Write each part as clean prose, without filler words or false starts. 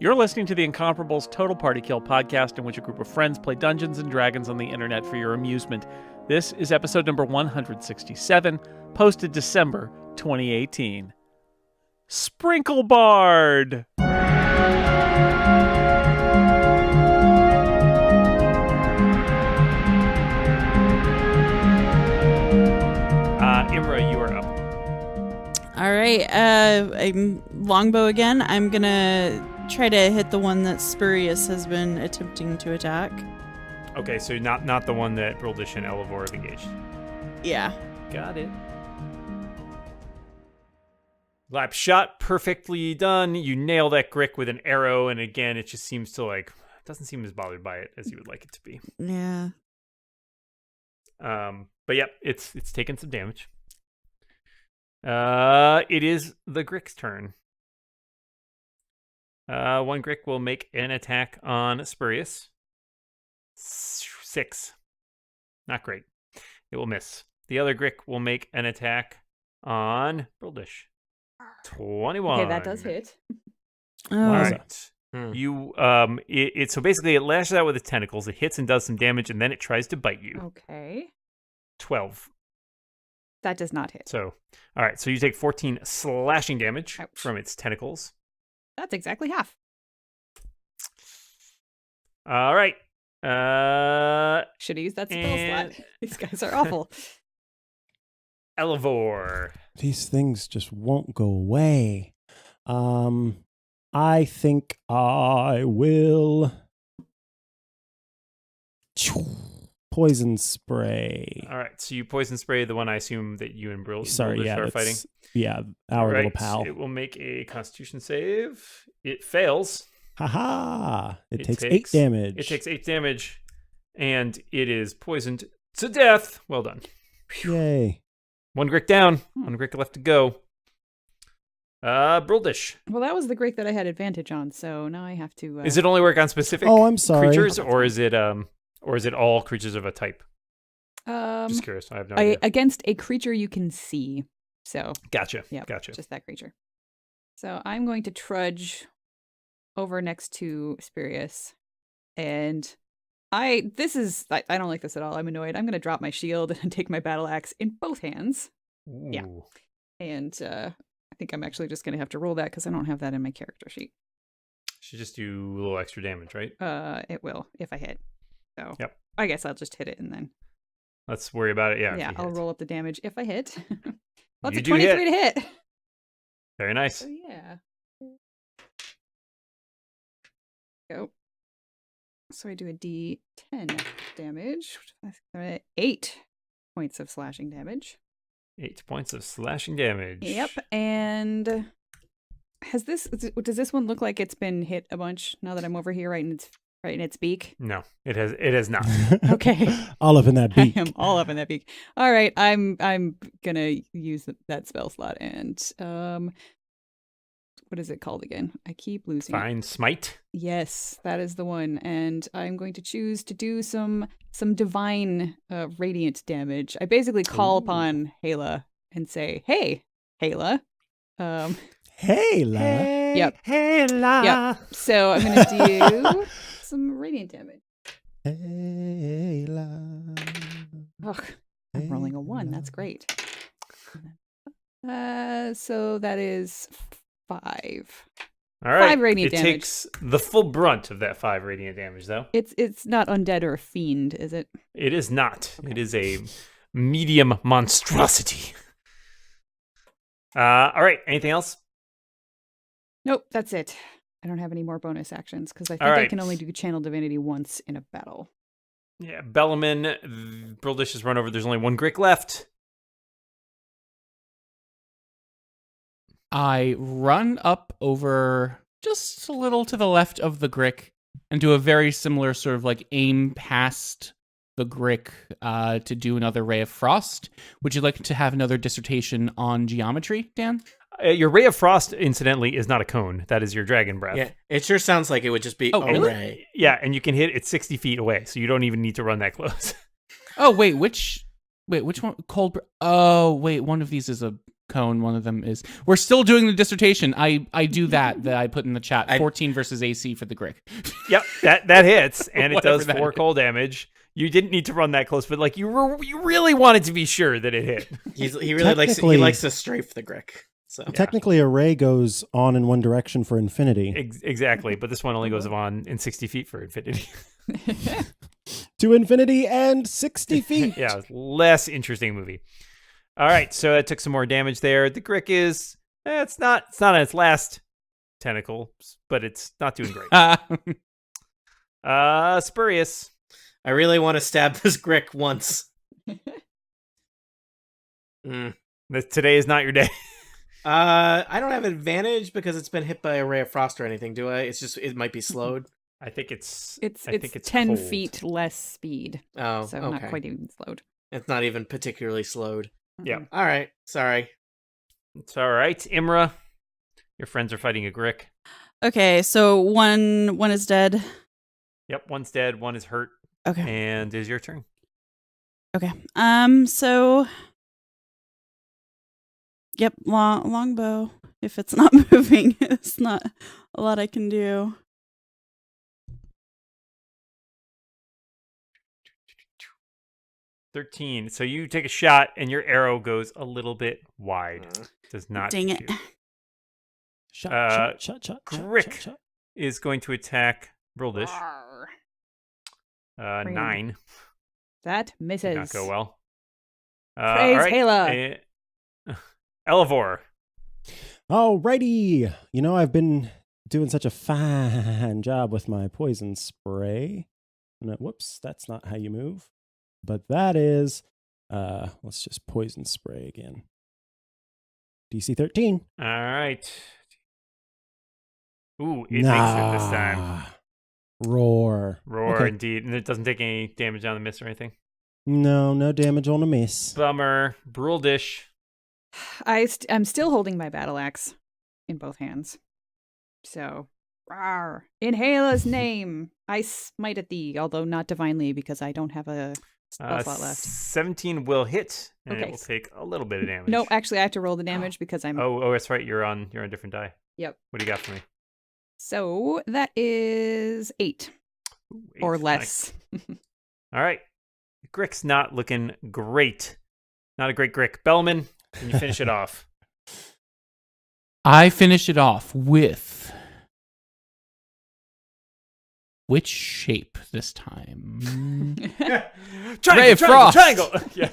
You're listening to the Incomparables Total Party Kill podcast, in which a group of friends play Dungeons and Dragons on the internet for your amusement. This is episode number 167, posted December 2018. Sprinklebard! Imra, you are up. All right, I'm longbow again. I'm gonna try to hit the one that Spurious has been attempting to attack. Okay, so not the one that Brildish and Elevor have engaged. Yeah. Got it. Lap shot, perfectly done. You nail that Grick with an arrow, and again, it just seems to doesn't seem as bothered by it as you would like it to be. Yeah. But yep, it's taken some damage. It is the Grick's turn. One Grick will make an attack on Spurious. 6. Not great. It will miss. The other Grick will make an attack on Brildish. 21. Okay, that does hit. Oh. All right. You so basically it lashes out with its tentacles. It hits and does some damage, and then it tries to bite you. Okay. 12. That does not hit. So, all right. So you take 14 slashing damage Ouch. from its tentacles. That's exactly half. All right. Should have used that spell And- slot. These guys are awful. Elevor. These things just won't go away. I think I will poison spray. All right. So you poison spray the one I assume that you and Sorry, Brildish yeah, are fighting. that's- yeah, our little pal. It will make a Constitution save. It fails. Haha! It takes 8 takes- damage. It takes 8 damage, and it is poisoned to death. Well done. Yay! One Grick down. One Grick left to go. Brildish. Well, that was the Greek that I had advantage on, so now I have to... Is it only work on specific Oh, I'm sorry. creatures, or is it all creatures of a type? Just curious. I have no idea. against a creature you can see. So, Gotcha. yeah, Gotcha. just that creature. So I'm going to trudge over next to Spurious, and I don't like this at all. I'm annoyed. I'm going to drop my shield and take my battle axe in both hands. Yeah. Ooh. And I think I'm actually just going to have to roll that because I don't have that in my character sheet. Should just do a little extra damage, right? It will if I hit. So Yep. I guess I'll just hit it and then Let's worry about it. Yeah. if you I'll hit. roll up the damage if I hit. Well, You it's a do hit. 23 to hit. Very nice. So yeah. Go. So I do a D10 damage. 8 points of slashing damage. 8 points of slashing damage. Yep. And does this one look like it's been hit a bunch now that I'm over here right in its beak? No, it has not. Okay. All up in that beak. I am all up in that beak. All right, I'm gonna use that spell slot and what is it called again? I keep losing it. Fine smite. Yes, that is the one, and I'm going to choose to do some divine radiant damage. I basically call upon Hala and say, "Hey, Hala." Hey, la. Yep. Hey, la. Yep. So I'm gonna do some radiant damage. Hey, la. Ugh, I'm rolling a 1. That's great. So that is 5. All right. 5 radiant it damage. takes the full brunt of that 5 radiant damage, though. It's not undead or a fiend, is it? It is not. Okay. It is a medium monstrosity. All right. Anything else? Nope, that's it. I don't have any more bonus actions because I think All I right. can only do Channel Divinity once in a battle. Yeah. Bellaman, Brildish has run over. There's only one Grick left. I run up over just a little to the left of the Grick and do a very similar sort of like aim past the Grick to do another Ray of Frost. Would you like to have another dissertation on geometry, Dan? Your Ray of Frost, incidentally, is not a cone. That is your dragon breath. Yeah, it sure sounds like it would just be Oh, a really? ray. Yeah, and you can hit it 60 feet away, so you don't even need to run that close. Oh, which one? Cold. Oh, wait, one of these is a cone one of them is. We're still doing the dissertation. I do that I put in the chat. 14 versus AC for the Grick. Yep, that hits, and it Whatever does that 4 is. cold damage. You didn't need to run that close, but like you really wanted to be sure that it hit. He really Technically- likes to strafe the Grick. So Technically, a ray goes on in one direction for infinity. Exactly, but this one only goes on in 60 feet for infinity. To infinity and 60 feet. Yeah, less interesting movie. All right, so it took some more damage there. The Grick is it's not on its last tentacle, but it's not doing great. Spurious. I really want to stab this Grick once. Today is not your day. I don't have advantage because it's been hit by a ray of frost or anything, do I? It's just it might be slowed. I think it's It's 10 cold. feet less speed, Oh, so okay. not quite even slowed. It's not even particularly slowed. Yeah, All right, sorry. it's all right. Imra, your friends are fighting a Grick. Okay, so one is dead. Yep, one's dead, one is hurt, Okay. and it is your turn. Okay. So yep, longbow. If it's not moving, it's not a lot I can do. 13. So you take a shot, and your arrow goes a little bit wide. Does not. Dang it. hit you. Shot. Grick is going to attack Brildish. 9. That misses. Did not go well. Praise all right. Hela. Elevor. Alrighty. You know, I've been doing such a fine job with my poison spray. Whoops, that's not how you move. But that is, let's just poison spray again. DC 13. All right. Ooh, it makes it this time. Roar. Roar, Okay. indeed. And it doesn't take any damage on the miss or anything. No damage on a miss. Bummer. Brildish. I'm still holding my battle axe in both hands. So, rawr. In Hela's name, I smite at thee, although not divinely because I don't have a spell slot left. 17 will hit, and Okay. it will take a little bit of damage. No, actually, I have to roll the damage because I'm. Oh, that's right. You're on a different die. Yep. What do you got for me? So that is 8 Ooh, 8. or Nice. less. All right. Grick's not looking great. Not a great Grick. Bellman, can you finish it off? I finish it off with which shape this time? Ray of Frost. Triangle. Yeah.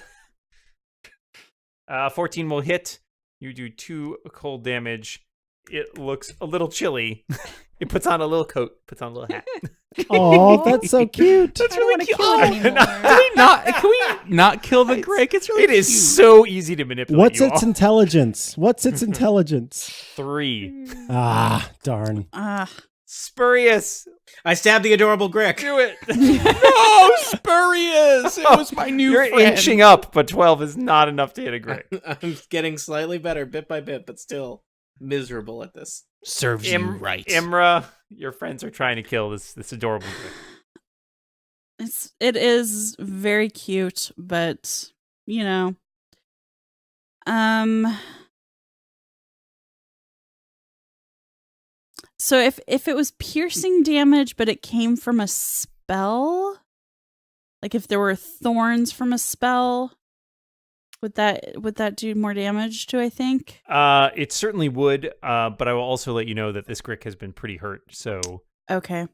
14 will hit. You do 2 cold damage. It looks a little chilly. It puts on a little coat, puts on a little hat. Oh, that's so cute. That's I don't really wanna cute. kill it anymore. Can we not kill the Grick? It's really It is cute. so easy to manipulate. What's you its all. intelligence? What's its intelligence? 3. Ah, darn. Spurious. I stabbed the adorable Grick. Do it. No, Spurious! It was my new You're friend. inching up, but 12 is not enough to hit a Grick. I'm getting slightly better bit by bit, but still miserable at this. Serves you right. Imra, your friends are trying to kill this adorable Grick. It is very cute, but you know. So if it was piercing damage, but it came from a spell, like if there were thorns from a spell, would that do more damage to? I think. It certainly would, but I will also let you know that this Grick has been pretty hurt, so Okay.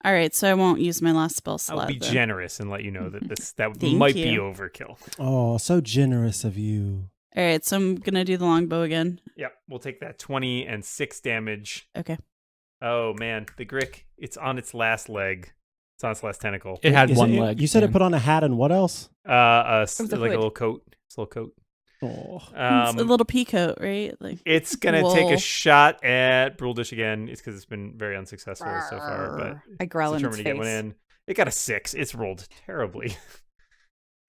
All right, so I won't use my last spell slot. I'll be then. generous and let you know that that Thank might be you. overkill. Oh, so generous of you. All right, so I'm gonna do the longbow again. Yep, we'll take that 20 and 6 damage. Okay. Oh man, the Grick, it's on its last leg. It's on its last tentacle. It had Is one it- leg. You said it yeah. put on a hat and what else? was a Like a hood. little coat. It's a little coat. Oh. It's a little peacoat, right? Like It's gonna take wool. a shot at Bruldish again. It's because it's been very unsuccessful so far, but I growl it's in its determined to get one face. in. It got a 6. It's rolled terribly.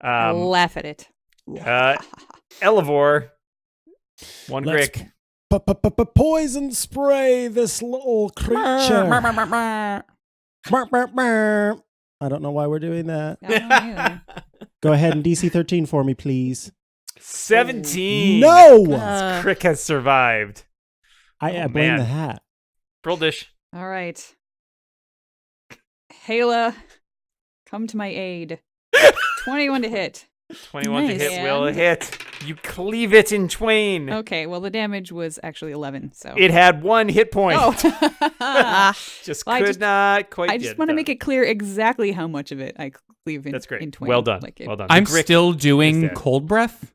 I laugh at it. Elevor, one Let's Grick. Poison spray this little creature. I don't know why we're doing that. I don't know either. Go ahead and DC 13 for me, please. 17. No! Crick has survived. I Oh, blame man. the hat. Broldish. All right. Hayla, come to my aid. 21 to hit. 21 to Nice. hit will And- hit. You cleave it in twain. Okay, well, the damage was actually 11, so. It had 1 hit point. Oh. Just Well, I could just- not quite I get just want to done. make it clear exactly how much of it I cleave in. That's great. In twain. Well done. Like it- Well done. I'm The Grick still is doing dead. cold breath.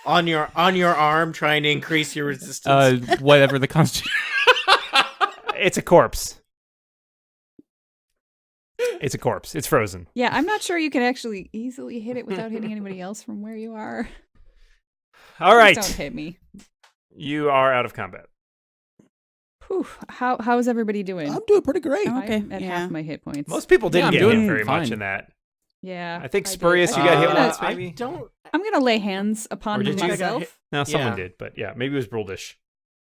On your arm, trying to increase your resistance. Whatever the constitution. It's a corpse. It's a corpse. It's frozen. Yeah, I'm not sure you can actually easily hit it without hitting anybody else from where you are. All Please right. don't hit me. You are out of combat. Whew. How's everybody doing? I'm doing pretty great. I'm okay. I'm at Yeah. half my hit points. Most people didn't I'm get doing hit very much fine. in that. Yeah. I think did. Spurious, you got hit gonna- once, maybe? I don't. I'm gonna lay hands upon Or did you? myself. No, someone Yeah. did, but yeah, maybe it was Broldish.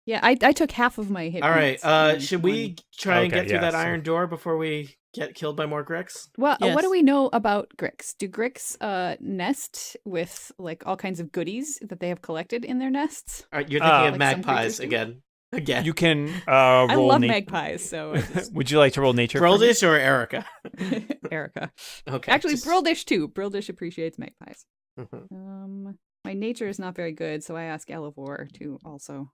Yeah, I took half of my hit All right. points. in Should one. we try and Okay, get through yeah, that so- iron door before we get killed by more Gricks? Well, what Yes. do we know about Gricks? Do Gricks nest with like all kinds of goodies that they have collected in their nests? All right, you're thinking of Like some magpies creatures do? again. Again. You can I roll love na- magpies, so I just- Would you like to roll nature? for me? Broldish or Erica? Erica. Okay. Actually, just- Brildish too. Brildish appreciates magpies. Mhm. My nature is not very good, so I ask Elevor to also.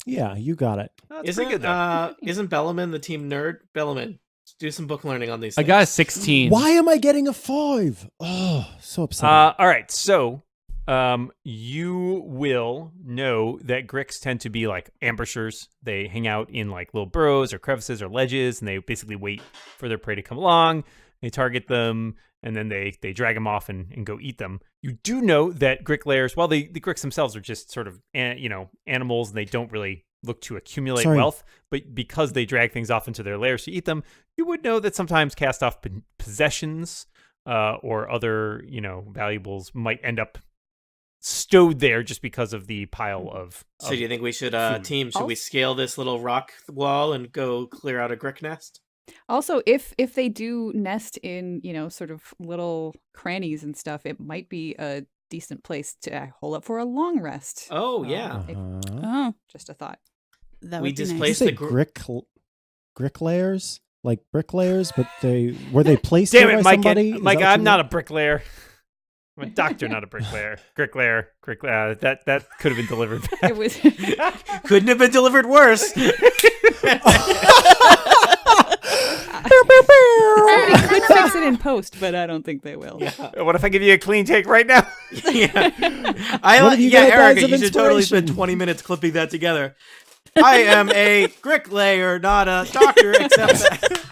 Yeah, you got it. Oh, that's pretty good, though. Isn't Bellaman the team nerd? Bellaman, do some book learning on these. I Things. got a 16. Why am I getting a 5? Oh, so upsetting. All right, so you will know that Gricks tend to be like ambushers. They hang out in like little burrows or crevices or ledges, and they basically wait for their prey to come along. They target them, and then they drag them off and go eat them. You do know that Grick lairs, while the Gricks themselves are just sort of animals, and they don't really look to accumulate Sorry. wealth, but because they drag things off into their lairs to eat them, you would know that sometimes cast off possessions or other valuables might end up stowed there just because of the pile of. So do you think we should food. team? Should we scale this little rock wall and go clear out a Grick nest? Also, if they do nest in sort of little crannies and stuff, it might be a decent place to hole up for a long rest. Oh yeah. Oh, Just a thought. that We would be Did you displaced nice. say the bricklayers? Like bricklayers, but were they placed Damn here it, by Mike! somebody? Is Mike, that what I'm you not meant? a bricklayer. I'm a doctor, not a bricklayer. Gricklayer. That could have been delivered. It was. Couldn't have been delivered worse. Somebody could fix it in post, but I don't think they will. Yeah. What if I give you a clean take right now? Yeah. What have you got, Erica, guys, of you should totally spend inspiration? 20 minutes clipping that together. I am a bricklayer, not a doctor, except that.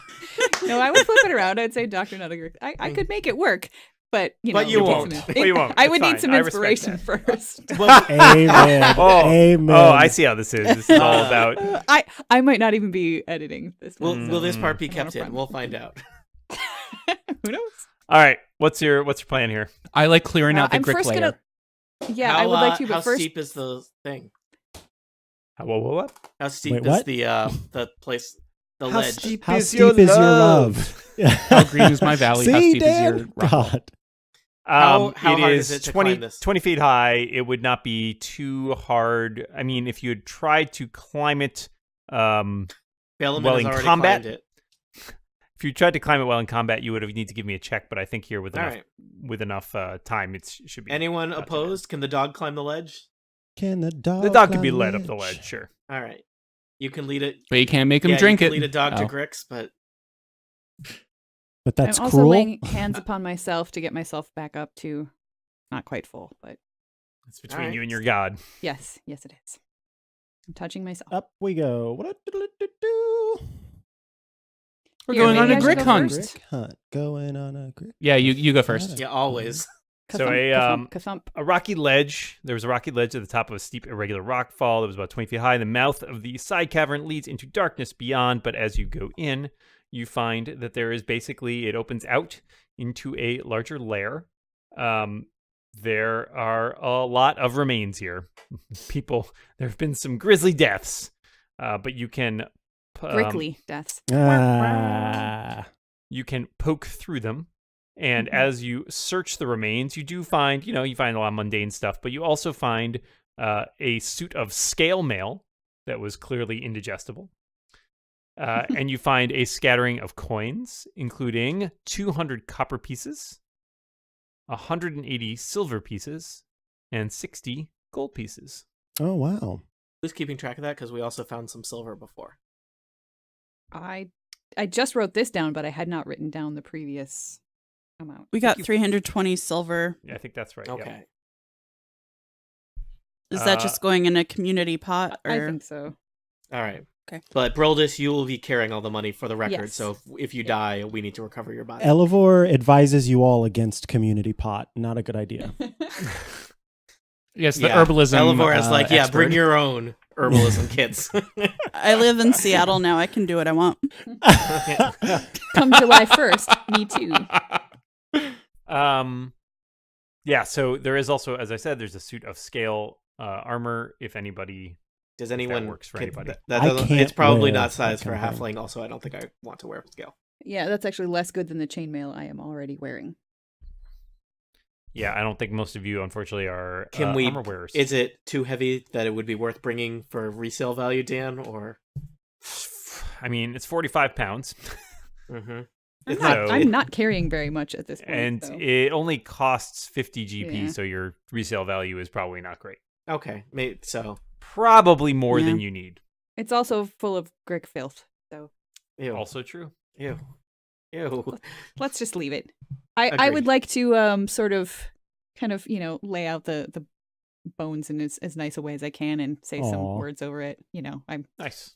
No, I would flip it around. I'd say Doctor not a Grick. I could make it work, but But you it would won't. need some- But you won't. I That's would fine. need some I respect inspiration that. first. Well, Amen. Oh, Amen. oh, I see how this is. This is all about. I might not even be editing this. will this part be I don't kept know, in? We'll find out. Who knows? All right, what's your plan here? I like clearing out the I'm Grick first layer. gonna. Yeah, How, I would like to, how but first. steep is the thing? What? How steep Wait, is what? the place, the How ledge? steep How is steep your is your love? love? How green is my valley? How See, steep is your Dan? rock? God. How It hard is is it to 20, climb this? 20 feet high. It would not be too hard. I mean, if you had tried to climb it, Bellman well, has in already combat, climbed it. if you tried to climb it while in combat, you would have need to give me a check. But I think here with All enough right. with enough time, it should be. Anyone not too opposed? Can the dog climb the ledge? Can the dog? bad. The dog could be climb led up the ledge, sure. All right. You can lead it. But you can't make him Yeah, drink you can it. lead a dog to Oh. Gricks, but But that's I'm also cruel. laying hands upon myself to get myself back up to not quite full, but It's between Alright. you and your god. yes, it is. I'm touching myself. Up we go. We're Here, going on maybe a I should Grick go hunt. first. Grick hunt. Going on a Grick. Yeah, you go first. yeah, always. So a rocky ledge. There was a rocky ledge at the top of a steep, irregular rock fall that was about 20 feet high. The mouth of the side cavern leads into darkness beyond, but as you go in, you find that there is basically, it opens out into a larger lair. There are a lot of remains here. There have been some grisly deaths, but you can... Brickly deaths. Ah. You can poke through them, And as you search the remains, you do find, you find a lot of mundane stuff, but you also find a suit of scale mail that was clearly indigestible. And you find a scattering of coins, including 200 copper pieces, 180 silver pieces, and 60 gold pieces. Oh, wow. Who's keeping track of that? Because we also found some silver before. I just wrote this down, but I had not written down the previous amount. We got 320 silver. Yeah, I think that's right. Okay. Is that just going in a community pot? Or? I think so. All right. Okay. But Brildis, you will be carrying all the money for the record. Yes. So if you die, we need to recover your body. Elevor advises you all against community pot. Not a good idea. Yes, the herbalism. Elevor is like, yeah, expert. bring your own herbalism kits. I live in Seattle now. I can do what I want. Come July 1st, me too. Yeah, so there is also, as I said, there's a suit of scale armor if anybody... Does anyone works for anybody. That I doesn't, can't it's probably wear not sized that for a kind of thing. halfling. Also, I don't think I want to wear scale. Yeah, that's actually less good than the chainmail I am already wearing. Yeah, I don't think most of you, unfortunately, are Can we? armor wearers. Is it too heavy that it would be worth bringing for resale value, Dan? Or I mean, it's 45 pounds. mm-hmm. I'm not carrying very much at this point. And so. it only costs 50 GP, Yeah. so your resale value is probably not great. Okay, so Probably more Yeah. than you need. It's also full of Grick filth, so ew, Also true. ew. let's just leave it. I Agreed. would like to sort of kind of, lay out the bones in as nice a way as I can and say some Aw. words over it. I'm Nice.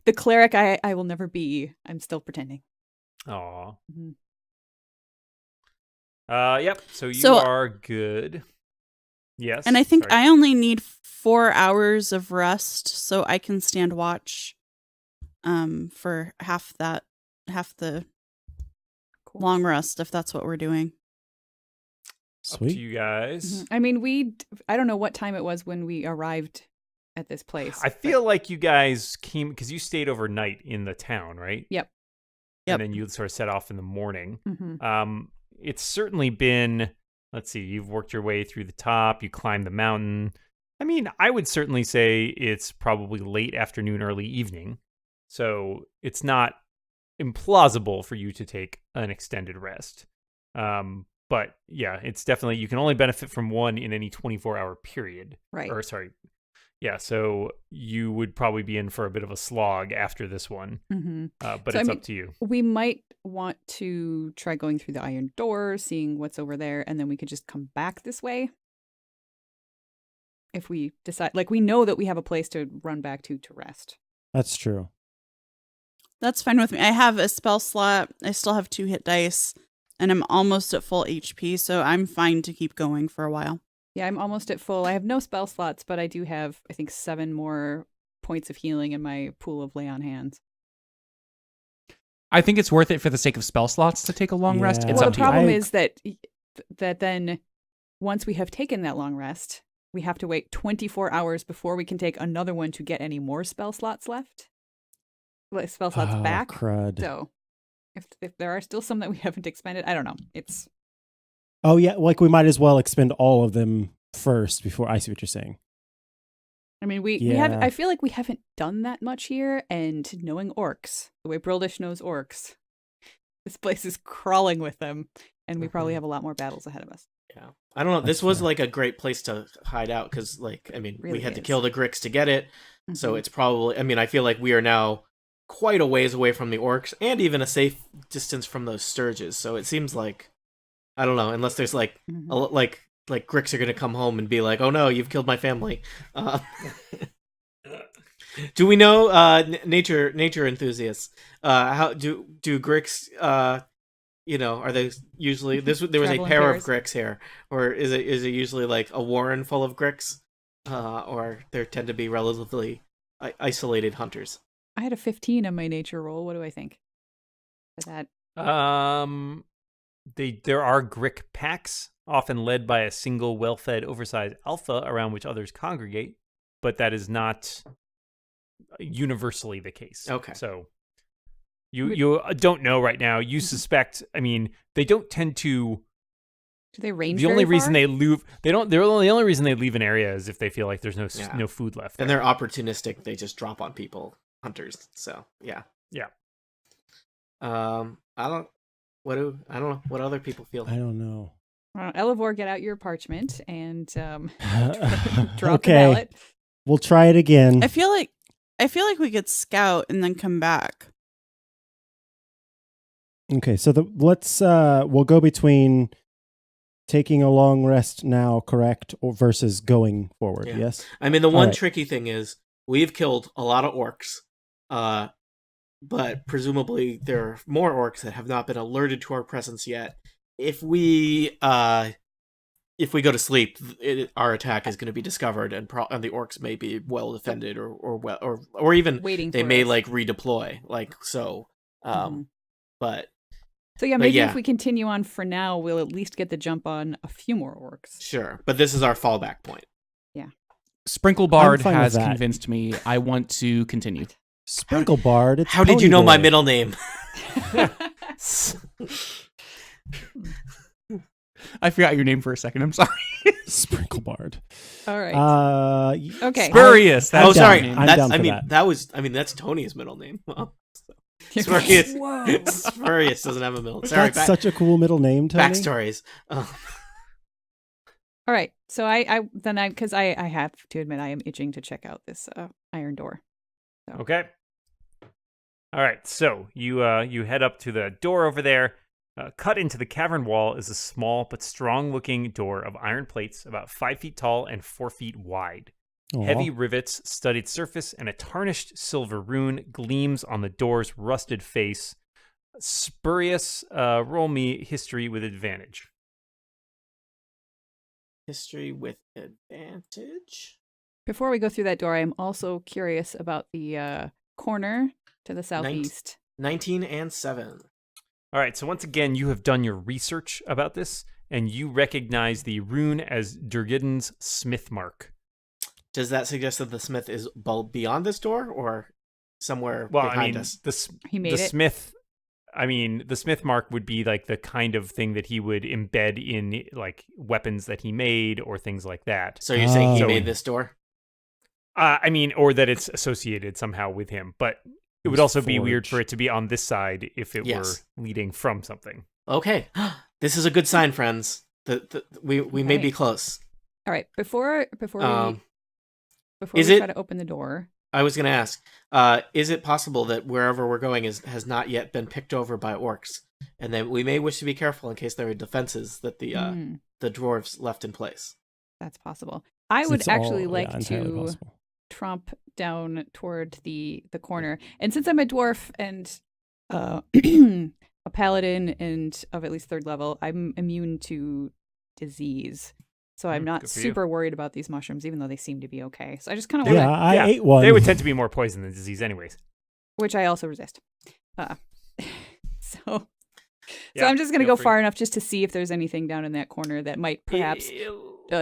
the cleric I will never be. I'm still pretending. Aw. Mhm. Yep. So you So- are good. Yes. And I think sorry. I only need 4 hours of rest, so I can stand watch for half the Cool. long rest, if that's what we're doing. Up to Sweet. you guys. I mean, I don't know what time it was when we arrived at this place. I feel like you guys came because you stayed overnight in the town, right? Yep. Yep. And then you sort of set off in the morning. Mm-hmm. It's certainly been, let's see, you've worked your way through the top, you climbed the mountain. I mean, I would certainly say it's probably late afternoon, early evening. So it's not implausible for you to take an extended rest. But yeah, it's definitely, you can only benefit from one in any 24-hour period. Right. Or sorry. Yeah, so you would probably be in for a bit of a slog after this one. Mm-hmm. But So, it's I mean, up to you. We might want to try going through the iron door, seeing what's over there, and then we could just come back this way. If we decide, we know that we have a place to run back to rest. That's true. That's fine with me. I have a spell slot. I still have 2 hit dice, and I'm almost at full HP, so I'm fine to keep going for a while. Yeah, I'm almost at full. I have no spell slots, but I do have, I think, 7 more points of healing in my pool of lay on hands. I think it's worth it for the sake of spell slots to take a long rest. Yeah. It's Well, up the to you. problem I- is that then once we have taken that long rest, we have to wait 24 hours before we can take another one to get any more spell slots left. Spell slots Oh, back. crud. So if there are still some that we haven't expended, I don't know. It's Oh, yeah. We might as well expend all of them first before I see what you're saying. I mean, we have. Yeah. I feel like we haven't done that much here, and knowing orcs, the way Brildish knows orcs, this place is crawling with them, and we probably have a lot more battles ahead of us. Yeah, I don't know. This That's was fair. like a great place to hide out because, we Really had to is. kill the Gricks to get it. So Mhm. it's probably. I mean, I feel like we are now quite a ways away from the orcs, and even a safe distance from those sturges. So it seems like, I don't know, unless there's Mhm. like Gricks are gonna come home and be like, "Oh no, you've killed my family." Do we know nature enthusiasts? How do Gricks? Are they usually there was a Travel in pair pairs? of Gricks here, or is it usually like a warren full of Gricks, or there tend to be relatively isolated hunters? I had a 15 on my nature roll. What do I think? Is that There are Grick packs, often led by a single well-fed, oversized alpha around which others congregate, but that is not universally the case. Okay. So You don't know right now. You suspect. I mean, they don't tend to. Do they range? The only very reason far? they leave, they don't. The only reason they leave an area is if they feel like there's no food left. And there. they're opportunistic. They just drop on people, hunters. So yeah. I don't know what other people feel. I don't know. Elevor, get out your parchment and drop the Okay. ballot. We'll try it again. I feel like we could scout and then come back. Okay, so we'll go between taking a long rest now, correct, or versus going forward. Yeah. Yes. I mean, the one right. tricky thing is we've killed a lot of orcs, but presumably there are more orcs that have not been alerted to our presence yet. If we go to sleep, our attack is going to be discovered, and the orcs may be well defended, or even Waiting they for may us. like redeploy, like so. But So yeah, maybe yeah. if we continue on for now, we'll at least get the jump on a few more orcs. sure, but this is our fallback point. Sprinklebard I'm fine with has that. convinced me. I want to continue. Sprinklebard. It's How did you know my Ponyboy. middle name? I forgot your name for a second. I'm sorry. Sprinklebard. All right. Okay. Spurious. That's Oh, his sorry. name. I'm down for that. That's Tony's middle name. Well, Spurious. Spurious doesn't have a middle. Sorry, That's such a cool middle name, Tony. backstories. All right. So because I have to admit I am itching to check out this iron door. Okay. All right. So you head up to the door over there. Cut into the cavern wall is a small but strong-looking door of iron plates, about 5 feet tall and 4 feet wide. Aw. Heavy rivets, studded surface, and a tarnished silver rune gleams on the door's rusted face. Spurious, roll me history with advantage. History with advantage. Before we go through that door, I am also curious about the corner to the southeast. 19 and 7. All right, so once again, you have done your research about this, and you recognize the rune as Durgiden's smith mark. Does that suggest that the smith is beyond this door or somewhere Well, behind I mean, us? He made the it. smith. I mean, the smith mark would be like the kind of thing that he would embed in like weapons that he made or things like that. So you're saying he Oh. made this door? I mean, or that it's associated somehow with him, but it would was also be weird forged. for it to be on this side if it Yes. were leading from something. Okay. This is a good sign, friends. We may Okay. be close. All right. Before Um, we is it- try to open the door. I was going to ask, is it possible that wherever we're going has not yet been picked over by orcs? And then we may wish to be careful in case there are defenses that the dwarves left in place. That's possible. I would It's actually all- like yeah, entirely to possible. tromp down toward the corner. And since I'm a dwarf and a paladin and of at least 3rd level, I'm immune to disease. So I'm not good for you. super worried about these mushrooms, even though they seem to be okay. So I just kind of Yeah, want to, I ate one. They would tend to be more poison than disease, anyways. which I also resist. So Yeah, I'm just going to feel go free. far enough just to see if there's anything down in that corner that might perhaps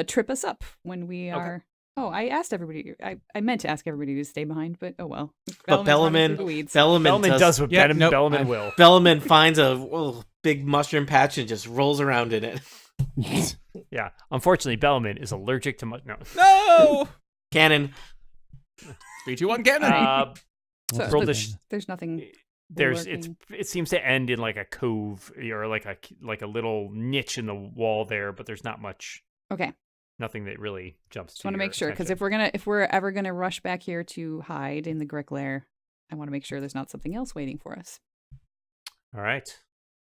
trip us up when we are. Oh, I asked everybody. I meant to ask everybody to stay behind, but oh well. But Bellman's running through the weeds. Bellman does what Yeah, nope, Bellman I'm- will. Bellman finds a big mushroom patch and just rolls around in it. Yeah. Unfortunately, Bellman is allergic to no. No! Cannon. 3, 2, 1, cannon! So roll but this- there's nothing. It lurking. seems to end in like a cove or like a little niche in the wall there, but there's not much, Okay, nothing that really jumps. just want to make sure because if we're ever gonna rush back here to hide in the Grick lair, I want to make sure there's not something else waiting for us. All right,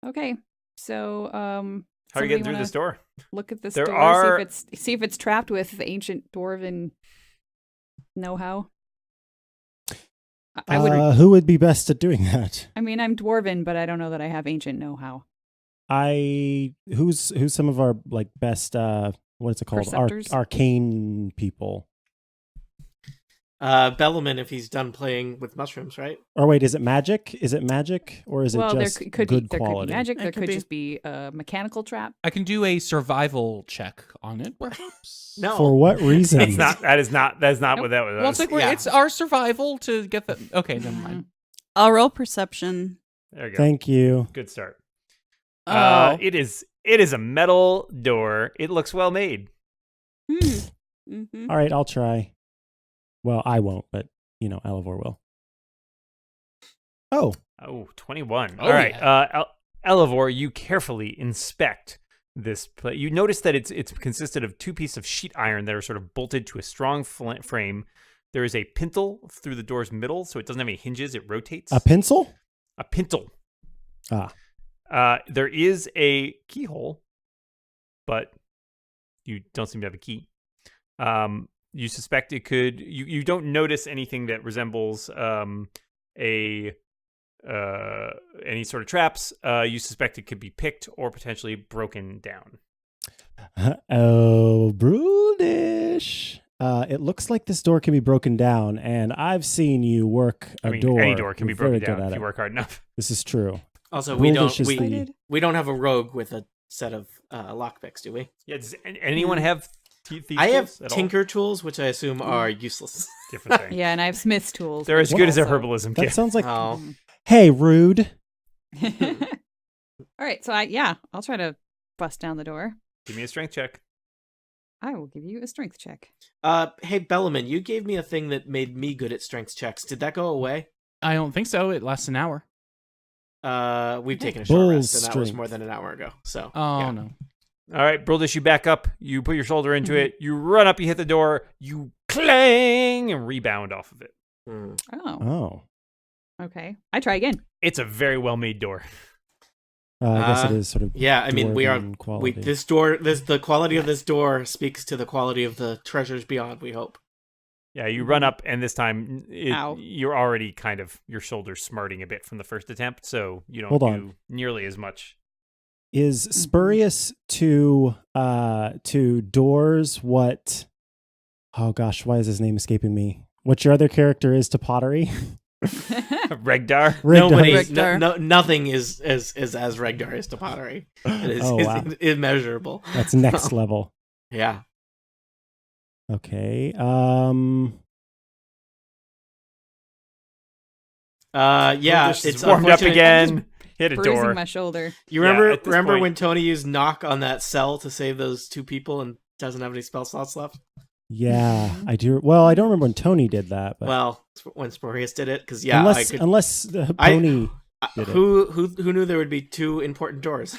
Okay, so how are you somebody getting through wanna this door? Look at this There door. are- See if it's trapped with ancient dwarven know-how. I would. Who would be best at doing that? I mean, I'm dwarven, but I don't know that I have ancient know-how. Who's some of our like best what is it called? Perceptors? Arcane people. Bellman, if he's done playing with mushrooms, right? Or wait, is it magic? Is it magic or is Well, it there just could good be quality? magic. It There could could be. just be a mechanical trap. I can do a survival check on it, perhaps. No. For what reason? That's not. That is not Nope. what that was. Well, it's, like yeah. it's our survival to get the. Okay, never mind. I'll roll perception There you go. Thank you. Good start. Oh. It is a metal door. It looks well made. Mm-hmm. All right, I'll try. Well, I won't, but, Elevor will. Oh, Oh, 21. Oh, All right. yeah. Elevor, you carefully inspect this plate. You notice that it's consisted of 2 pieces of sheet iron that are sort of bolted to a strong frame. There is a pintle through the door's middle, so it doesn't have any hinges. It rotates. a pencil? A pintle. Ah. There is a keyhole, but you don't seem to have a key. You suspect it could. You don't notice anything that resembles any sort of traps. You suspect it could be picked or potentially broken down. Oh, brutish. It looks like this door can be broken down, and I've seen you work a door. Any door can be You're very broken good down at if you it. work hard enough. This is true. Also, Brutish is the- we don't have a rogue with a set of lockpicks, do we? Yeah. Does anyone have thieves I have tools at all? tinker tools, which I assume are useless. Different thing. Yeah, and I have smith's tools. They're as which good as a also- herbalism That kit. sounds like, Oh, hey, rude. All right, so I'll try to bust down the door. Give me a strength check. I will give you a strength check. hey Bellaman, you gave me a thing that made me good at strength checks. Did that go away? I don't think so. It lasts an hour. We've taken a short rest, Bull's and that was strength. more than an hour ago. So, Oh, yeah. no. All right, Bruldish, you back up. You put your shoulder into it. You run up. You hit the door. You clang and rebound off of it. Hmm. Oh, Oh. okay. I try again. It's a very well made door. I guess it is sort of. Yeah, I mean, dwarven quality. the quality of this door speaks to the quality of the treasures beyond, we hope. Yeah, you run up, and this time Ow. you're already kind of your shoulder's smarting a bit from the first attempt, so you don't Hold do on. nearly as much. Is spurious to doors what? Oh gosh, why is his name escaping me? What your other character is to pottery? Regdar. Regdar. Nothing is as Regdar is to pottery. It is Oh, wow. immeasurable. That's next level. Yeah. Okay. Yeah, Bruldish it's is warmed up unfortunate. again. Hit a Bruising door. my shoulder. You Yeah, remember at this point- when Tony used knock on that cell to save those 2 people and doesn't have any spell slots left? Yeah, I do. Well, I don't remember when Tony did that, but Well, when Spurious did it, because yeah, I could. unless the pony did it. Who knew there would be 2 important doors?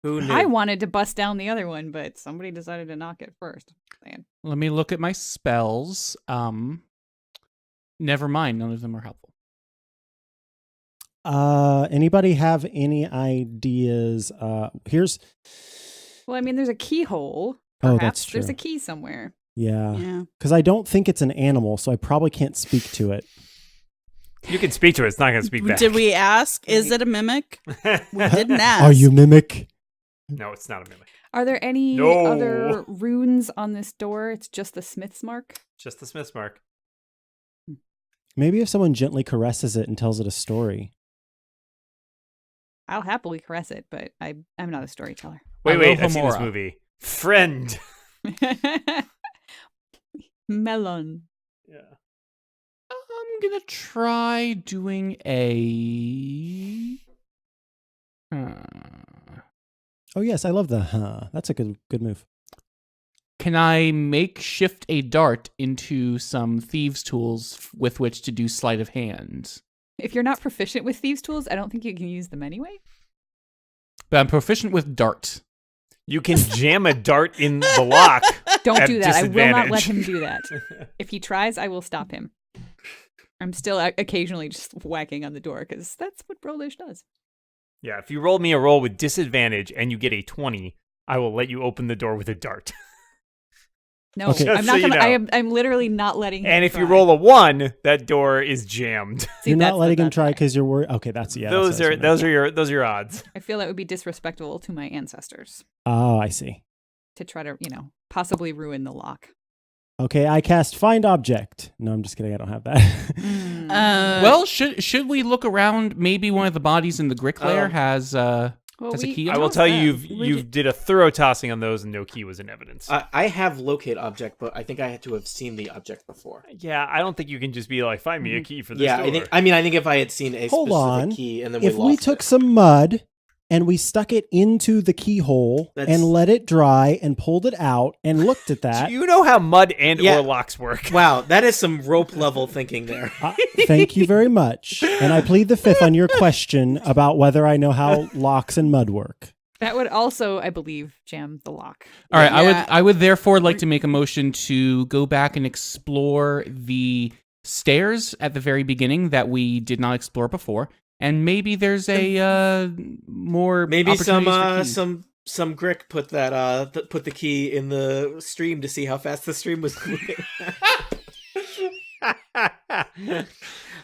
Who knew? I wanted to bust down the other one, but somebody decided to knock it first. Man. Let me look at my spells. Never mind. None of them are helpful. Anybody have any ideas? Here's. Well, I mean, there's a keyhole. Oh, Perhaps that's there's true. a key somewhere. Yeah, Yeah. because I don't think it's an animal, so I probably can't speak to it. You can speak to it. It's not going to speak back. Did we ask? Is it a mimic? We didn't ask. Are you mimic? No, it's not a mimic. Are there any No. other runes on this door? It's just the smith's mark. Just the Smith's mark. Maybe if someone gently caresses it and tells it a story. I'll happily caress it, but I'm not a storyteller. Wait, I've seen this Alohomora. movie. Friend. Melon. Yeah. I'm gonna try doing a. Oh yes, I love the. That's a good move. Can I makeshift a dart into some thieves' tools with which to do sleight of hand? If you're not proficient with thieves' tools, I don't think you can use them anyway. But I'm proficient with dart. You can jam a dart in the lock. Don't At do that. I will not let disadvantage. him do that. If he tries, I will stop him. I'm still occasionally just whacking on the door because that's what Brolish does. Yeah, if you roll me a roll with disadvantage and you get a 20, I will let you open the door with a dart. No, Okay. I'm Just not so you gonna. know. I'm literally not letting him. And if you try. roll a 1, that door is jammed. See, You're that's not letting him that's try why. because you're worried. Okay, that's yeah. those that's what I was wondering. are your odds. I feel that would be disrespectful to my ancestors Oh, I see. to try to, possibly ruin the lock. Okay, I cast Find Object. No, I'm just kidding. I don't have that. Uh, Well, should we look around? Maybe one of the bodies in the Grick lair has. Well, That's a key. I will tell you, We you did- did a thorough tossing on those, and no key was in evidence. I have locate object, but I think I had to have seen the object before. Yeah, I don't think you can just be like, find me a key for this Yeah, door. I think if I had seen a Hold specific on. key and then If we we lost took it. some mud and we stuck it into the keyhole That's- and let it dry and pulled it out and looked at that. Do you know how mud and Yeah. or locks work? Wow, that is some rope level thinking there. Thank you very much. And I plead the fifth on your question about whether I know how locks and mud work. That would also, I believe, jam the lock. All right, Yeah. I would therefore like to make a motion to go back and explore the stairs at the very beginning that we did not explore before, and maybe there's a more Maybe opportunities for keys. some Grick put that put the key in the stream to see how fast the stream was moving.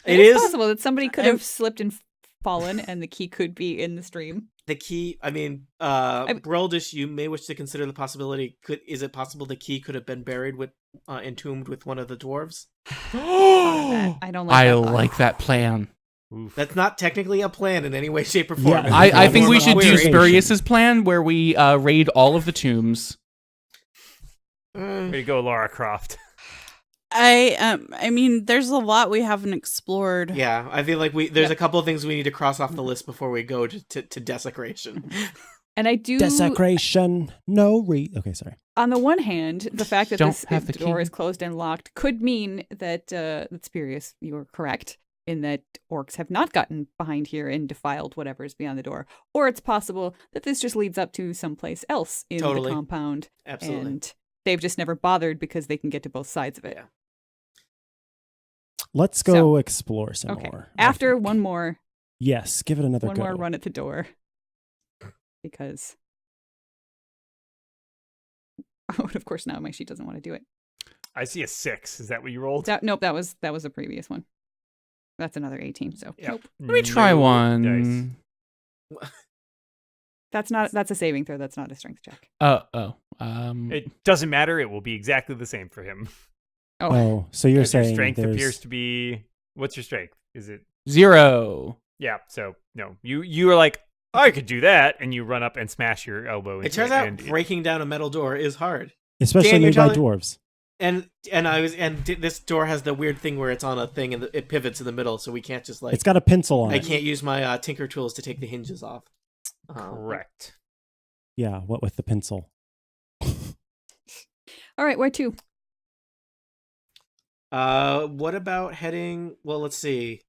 It is possible that somebody could have slipped and fallen, and the key could be in the stream. The key, Broldish, you may wish to consider the possibility. Is it possible the key could have been buried with, entombed with one of the dwarves? I don't like I that thought. like that plan. Oof. That's not technically a plan in any way, shape, or form. Yeah, I think we More should of do a query. Spurius's plan where we raid all of the tombs. Way to go, Lara Croft. I mean, there's a lot we haven't explored. Yeah, I feel like there's a couple of things we need to cross off the list before we go to desecration. And I do. Desecration. Okay, sorry. On the one hand, the fact that Don't this have the door key. is closed and locked could mean that Spurius, you are correct in that orcs have not gotten behind here and defiled whatever's beyond the door. Or it's possible that this just leads up to someplace else in Totally. the compound. Absolutely. And they've just never bothered because they can get to both sides of it. Yeah. Let's go explore some Okay. more. I After think. one more Yes, give it another go. more run at the door. Because oh, and of course now my sheet doesn't want to do it. I see a 6. Is that what you rolled? Nope, that was a previous one. That's another 18, so Yeah. nope. Let me try No one. dice. That's a saving throw, that's not a strength check. It doesn't matter. It will be exactly the same for him. Oh, so you're 'Cause your saying strength there's... appears to be. What's your strength? Is it 0. Yeah, so no, you were like, I could do that, and you run up and smash your elbow into It turns out and it- breaking down a metal door is hard. especially Dan, you're made by telling- dwarves. This door has the weird thing where it's on a thing and it pivots in the middle, so we can't just like. It's got a pencil on I it. can't use my Tinker tools to take the hinges off. correct. Yeah, what with the pencil? All right, where to? What about heading? Well, let's see.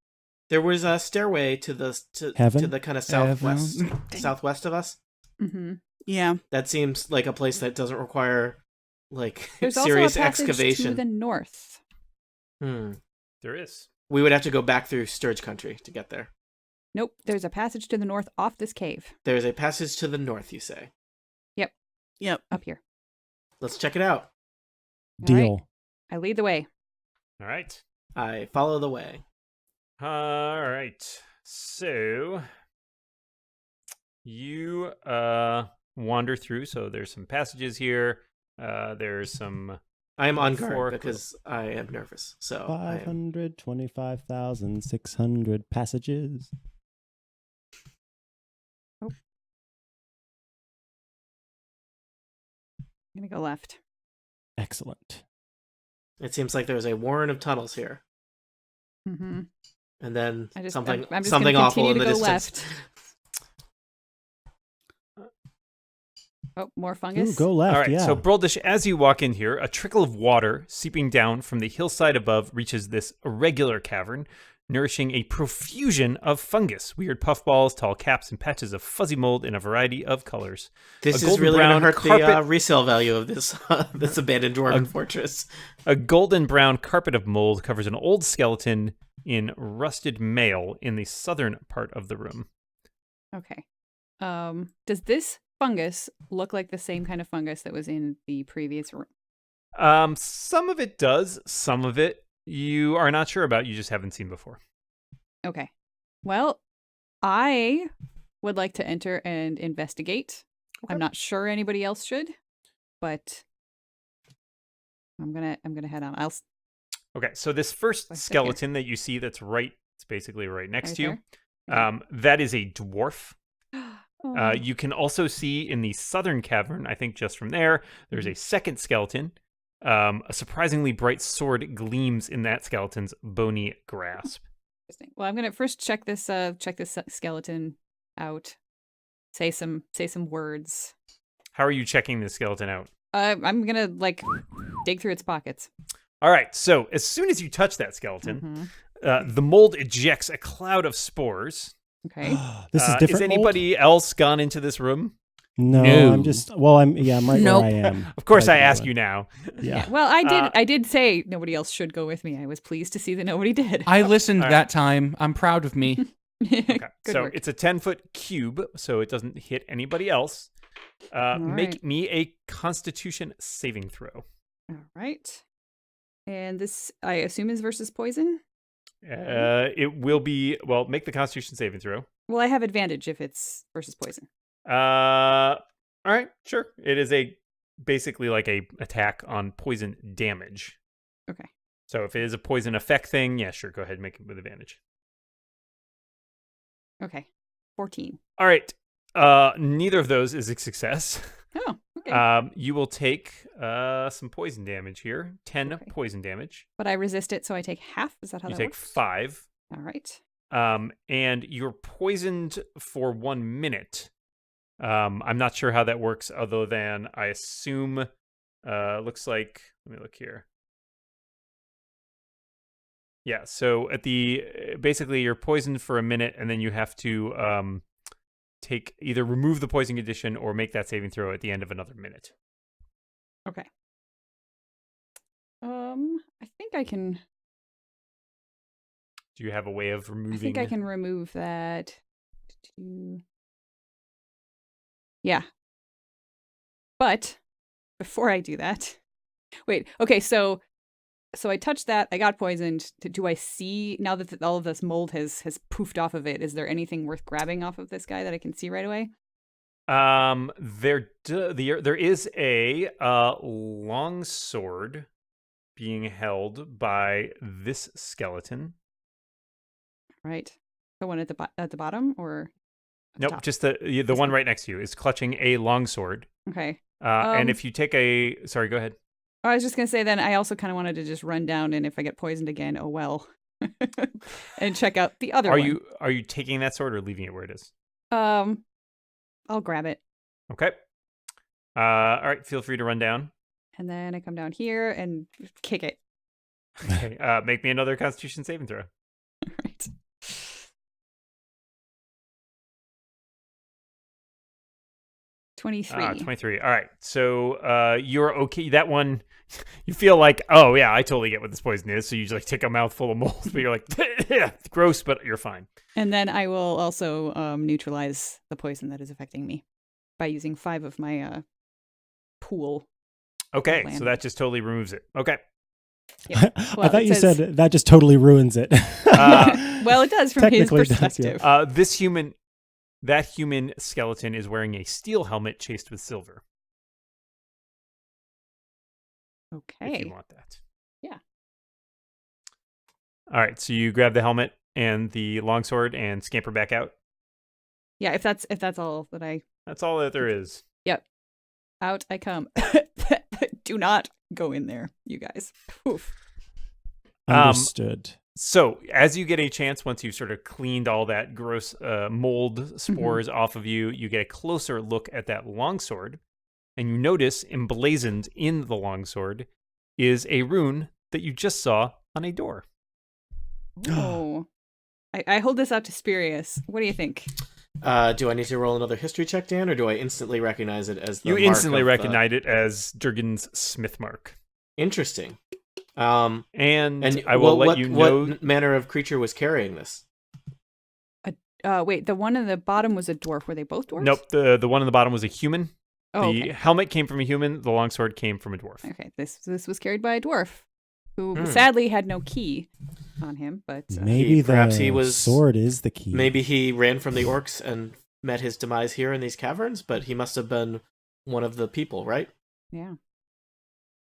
There was a stairway to the Heaven? to the kind of southwest Heaven. southwest of us. Mm-hmm. Yeah. That seems like a place that doesn't require like There's serious also a passage excavation. to the north. There is. We would have to go back through Sturge country to get there. Nope, there's a passage to the north off this cave. There's a passage to the north, you say. Yep. Up here. Let's check it out. All Deal. right, I lead the way. All right. I follow the way. All right. So you wander through. So there's some passages here. There's some. I am on guard Four- because I am nervous. So I am... 525,600 passages. I'm gonna go left. Excellent. It seems like there's a warren of tunnels here, Mm-hmm. and then I'm just something gonna awful in continue the to go distance. left. Oh, more fungus. Ooh, go left, All right. yeah. So Broldish, as you walk in here, a trickle of water seeping down from the hillside above reaches this irregular cavern, nourishing a profusion of fungus, weird puffballs, tall caps, and patches of fuzzy mold in a variety of colors. This A is golden really going to brown hurt the carpet- resale value of this this abandoned dwarven fortress. A golden brown carpet of mold covers an old skeleton in rusted mail in the southern part of the room. Okay. Does this fungus look like the same kind of fungus that was in the previous room? Some of it does, some of it you are not sure about, you just haven't seen before. Okay. Well, I would like to enter and investigate. Okay. I'm not sure anybody else should, but I'm gonna head on. Okay, so this first Right there. skeleton that you see that's right, it's basically right next Right to you. there? That is a dwarf. You can also see in the southern cavern, I think just from there, there's a second skeleton. A surprisingly bright sword gleams in that skeleton's bony grasp. Interesting. Well, I'm gonna first check this skeleton out. Say some words. How are you checking this skeleton out? I'm gonna dig through its pockets. All right, so as soon as you touch that skeleton, Mm-hmm. the mold ejects a cloud of spores. Okay. This is different. Is anybody else gone into this room? No, No. I'm just. Well, I'm right Nope. where I am. Of course, Like I ask Noah. you now. Yeah. Well, I did say nobody else should go with me. I was pleased to see that nobody did. I listened All right. that time. I'm proud of me. Okay, Good so work. it's a 10-foot cube, so it doesn't hit anybody else. Make right. me a Constitution saving throw. All right. And this, I assume, is versus poison? It will be, well, make the Constitution saving throw. Well, I have advantage if it's versus poison. All right, sure. It is basically like a attack on poison damage. Okay. So if it is a poison effect thing, yeah, sure, go ahead and make it with advantage. Okay. 14. All right. Neither of those is a success. Oh, okay. You will take some poison damage here. 10 Okay. poison damage. But I resist it, so I take half. Is that how You that take works? 5. All right. And you're poisoned for 1 minute. I'm not sure how that works, other than I assume. Looks like. Let me look here. Yeah. So basically you're poisoned for a minute, and then you have to either remove the poison condition or make that saving throw at the end of another minute. Okay. I think I can. Do you have a way of removing? I think I can remove that. Yeah. But before I do that, wait. Okay, so I touched that. I got poisoned. Do I see now that all of this mold has poofed off of it? Is there anything worth grabbing off of this guy that I can see right away? There is a long sword being held by this skeleton. Right. The one at the bottom, or at the Nope, top? just the This one one? right next to you is clutching a long sword. Okay. And if you take sorry, go ahead. I was just gonna say then I also kind of wanted to just run down, and if I get poisoned again, oh well, and check out the other one. Are you taking that sword or leaving it where it is? I'll grab it, Okay. All right. Feel free to run down. and then I come down here and kick it. Okay. Make me another Constitution saving throw. Right. Ah, 23. All right. So you're okay. That one, you feel like, oh, yeah, I totally get what this poison is. So you just like take a mouthful of mold, but you're like, yeah, gross, but you're fine. And then I will also neutralize the poison that is affecting me by using 5 of my pool. Okay. Land. So that just totally removes it. Okay. Yeah. I Well, thought it you says- said that just totally ruins it. Well, it does from his Technically it does, yeah. perspective. That human skeleton is wearing a steel helmet chased with silver. If Okay. you want that. Yeah. All right. So you grab the helmet and the longsword and scamper back out. Yeah, if that's all that I That's all that there is. out I come. Do not go in there, you guys. Oof. Understood. So, as you get a chance, once you've sort of cleaned all that gross mold spores off of you, you get a closer look at that longsword, and you notice emblazoned in the longsword is a rune that you just saw on a door. Oh. I hold this out to Spurious. What do you think? Do I need to roll another history check, Dan, or do I instantly recognize it as the You mark instantly of, recognize it as Durgan's smith mark. Interesting. And I well, will let you know. what manner of creature was carrying this? Wait, the one in the bottom was a dwarf. Were they both dwarfs? Nope, the one on the bottom was a human. Oh, The okay. helmet came from a human. The longsword came from a dwarf. Okay, this was carried by a dwarf who Hmm. sadly had no key on him, but Maybe perhaps the he was- sword is the key. Maybe he ran from the orcs and met his demise here in these caverns, but he must have been one of the people, right? yeah.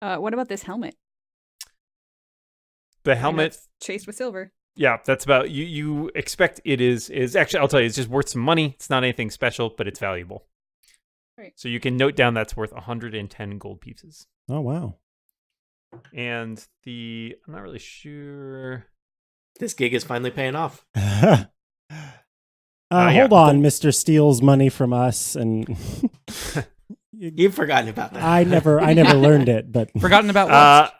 What about this helmet? The I know helmet it's chased with silver. yeah, that's about you expect it is actually, I'll tell you, it's just worth some money. It's not anything special, but it's valuable. Right. So you can note down that's worth 110 gold pieces. Oh, wow. And I'm not really sure. This gig is finally paying off. Hold yeah. on, Mr. Steals money from us, and You've forgotten about that. I never learned it, but Forgotten about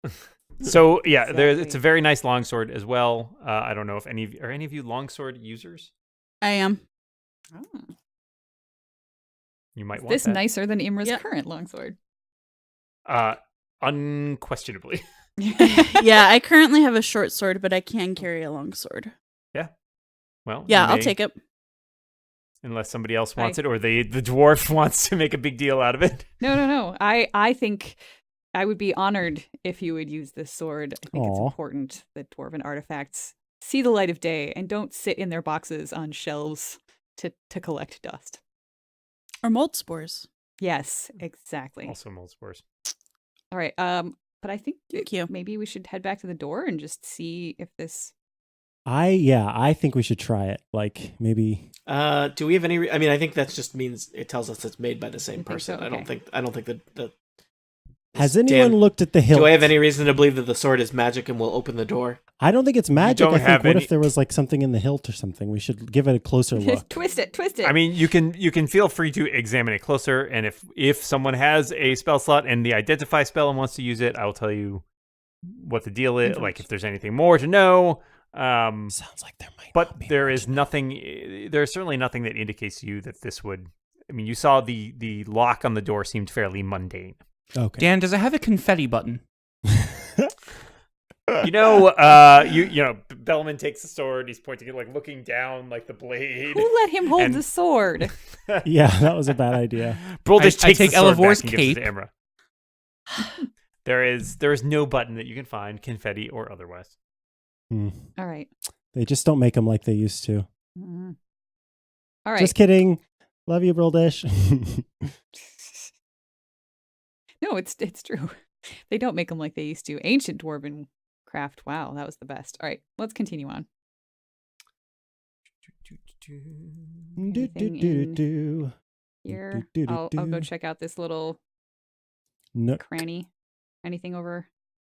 what? So yeah, Exactly. it's a very nice longsword as well. I don't know if any of you longsword users. I am. Oh. You might want This that. nicer than Imra's Yep. current longsword. Unquestionably. Yeah, I currently have a short sword, but I can carry a long sword. Well, Yeah, you I'll may, take it. unless somebody else wants it, or the dwarf wants to make a big deal out of it. No. I think I would be honored if you would use this sword. I think it's Aw. important that dwarven artifacts see the light of day and don't sit in their boxes on shelves to collect dust. Or mold spores. Yes, exactly. Also, mold spores. All right. But I think Thank you. maybe we should head back to the door and just see if this. I think we should try it. Like maybe. Do we have any? I mean, I think that just means it tells us it's made by the same You think so? person. Okay. I don't think that. Has anyone looked at the hilt? Do I have any reason to believe that the sword is magic and will open the door? I don't think it's magic. don't I think have what any- if there was like something in the hilt or something? We should give it a closer look. Twist it. I mean, you can feel free to examine it closer, and if someone has a spell slot and the identify spell and wants to use it, I will tell you what the deal is. Like if there's anything more to know. Sounds like there might. But not be there much. is nothing. There's certainly nothing that indicates to you that this would. I mean, you saw the lock on the door seemed fairly mundane. Okay. Dan, does it have a confetti button? You know, Bellman takes the sword. He's pointing it, like looking down, like the blade. Who let him hold And- the sword? Yeah, that was a bad idea. Broldish I takes take the sword Elavor's back and gives it cape. to Imra. There is no button that you can find, confetti or otherwise. Hmm. All right. They just don't make them like they used to. Mhm. All right. Just kidding. Love you, Broldish. No, it's true. They don't make them like they used to. Ancient dwarven craft. Wow, that was the best. All right, let's continue on. Anything in here? I'll go check out this little Nook. cranny. Anything over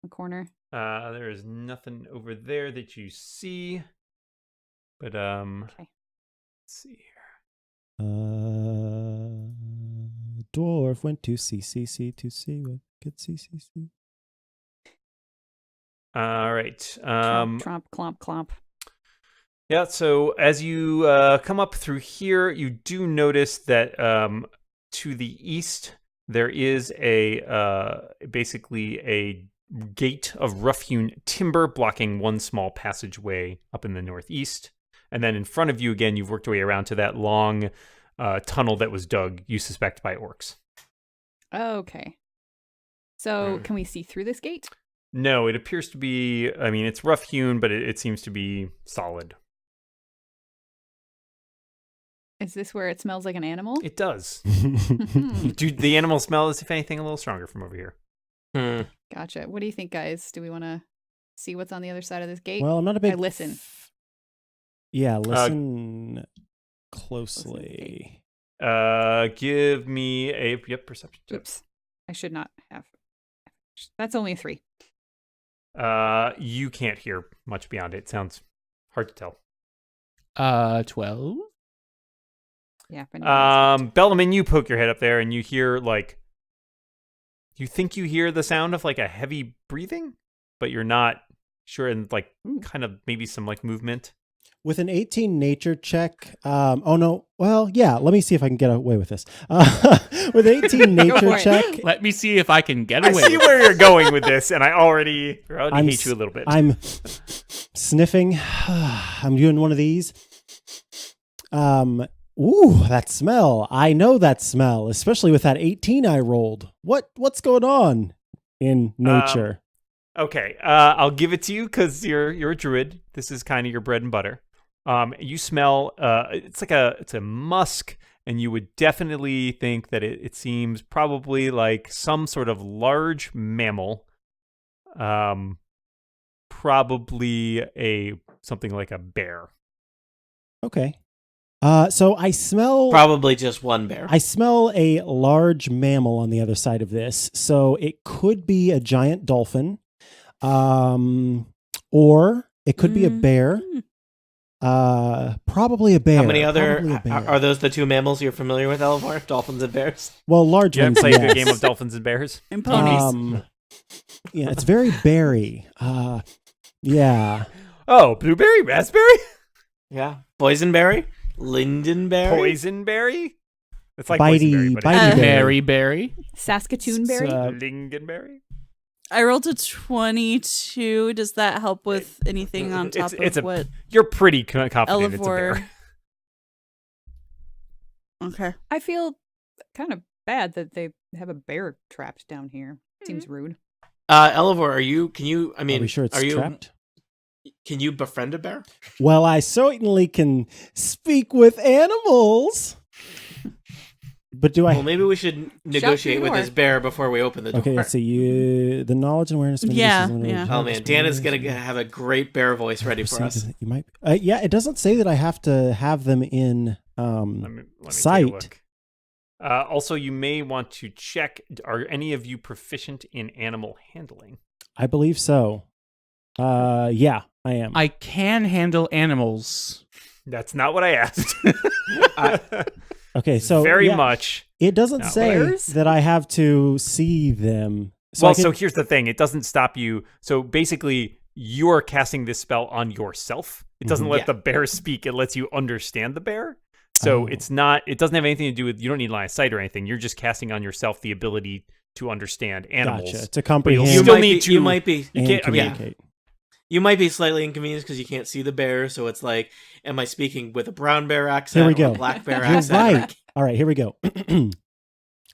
the corner? There is nothing over there that you see. But let's see here. Dwarf went to CCC to see what could CCC. All right. Tromp, clomp, clomp. Yeah, so as you come up through here, you do notice that to the east there is basically a gate of rough-hewn timber blocking one small passageway up in the northeast. And then in front of you, again, you've worked your way around to that long tunnel that was dug, you suspect, by orcs. Okay. So can we see through this gate? No, it appears to be, I mean, it's rough-hewn, but it seems to be solid. Is this where it smells like an animal? It does. Hmm. Do the animal smell is, if anything, a little stronger from over here? Gotcha. What do you think, guys? Do we want to see what's on the other side of this gate? Well, I'm not a big. I listen. Yeah, listen closely. Give me a perception check. Oops. I should not have. That's only a 3. You can't hear much beyond it. Sounds hard to tell. 12. Yeah. if anyone else- Bellaman, you poke your head up there and you hear you think you hear the sound of like a heavy breathing, but you're not sure, and like kind of maybe some like movement. With an 18 nature check, oh no, well, yeah, let me see if I can get away with this. With 18 nature for it. check, Let me see if I can get I away. see with where you're going with this, and I already I'm hate you a little bit. I'm sniffing. I'm doing one of these. Ooh, that smell. I know that smell, especially with that 18 I rolled. What's going on in nature? Okay, I'll give it to you because you're a druid. This is kind of your bread and butter. You smell. It's a musk, and you would definitely think that it seems probably like some sort of large mammal. probably something like a bear. Okay. So I smell Probably just one bear. I smell a large mammal on the other side of this. So it could be a giant dolphin. Or it could be a bear. Probably a bear. How many other Probably a bear. are those the two mammals you're familiar with, Elvar? Dolphins and bears? Well, large You ever ones. played yes. a game of Dolphins and Bears? And ponies. Yeah, it's very berry. Yeah. Oh, blueberry, raspberry, Yeah. Boysenberry? Lindenberry? poisonberry. It's like Bitey- boysenberry, but bitey it's Berry berry. Saskatoon It's, berry. lingonberry. I rolled a 22. Does that help with anything on top It's of a- what You're pretty confident it's a bear. Elevor? Okay. I feel kind of bad that they have a bear trapped down here. Seems rude. Elevor, can you, I mean, Are we sure it's are you, trapped? can you befriend a bear? Well, I certainly can speak with animals. But do I? Well, maybe we should negotiate the with door. this bear before we open the door. Okay, let's see. The knowledge and awareness. of Yeah, individuals is one of yeah. Oh man, Dan is going to have a great bear voice ready for us. You might. Yeah, it doesn't say that I have to have them in Let me sight. take a look. Also, you may want to check: are any of you proficient in animal handling? I believe so. Yeah, I am. I can handle animals. That's not what I asked. Okay, so very yeah, much. It doesn't No. say Bears? that I have to see them. So here's the thing: it doesn't stop you. So basically, you are casting this spell on yourself. It doesn't let Yeah. the bear speak. It lets you understand the bear. So it's not. It doesn't have anything to do with. You don't need line of sight or anything. You're just casting on yourself the ability to understand animals. Gotcha. To comprehend. You still need You to- might be. You and can't. I mean, communicate. You might be slightly inconvenienced because you can't see the bear. So it's like, am I speaking with a brown bear accent Here we or go. a black bear You're accent? right. All right, here we go.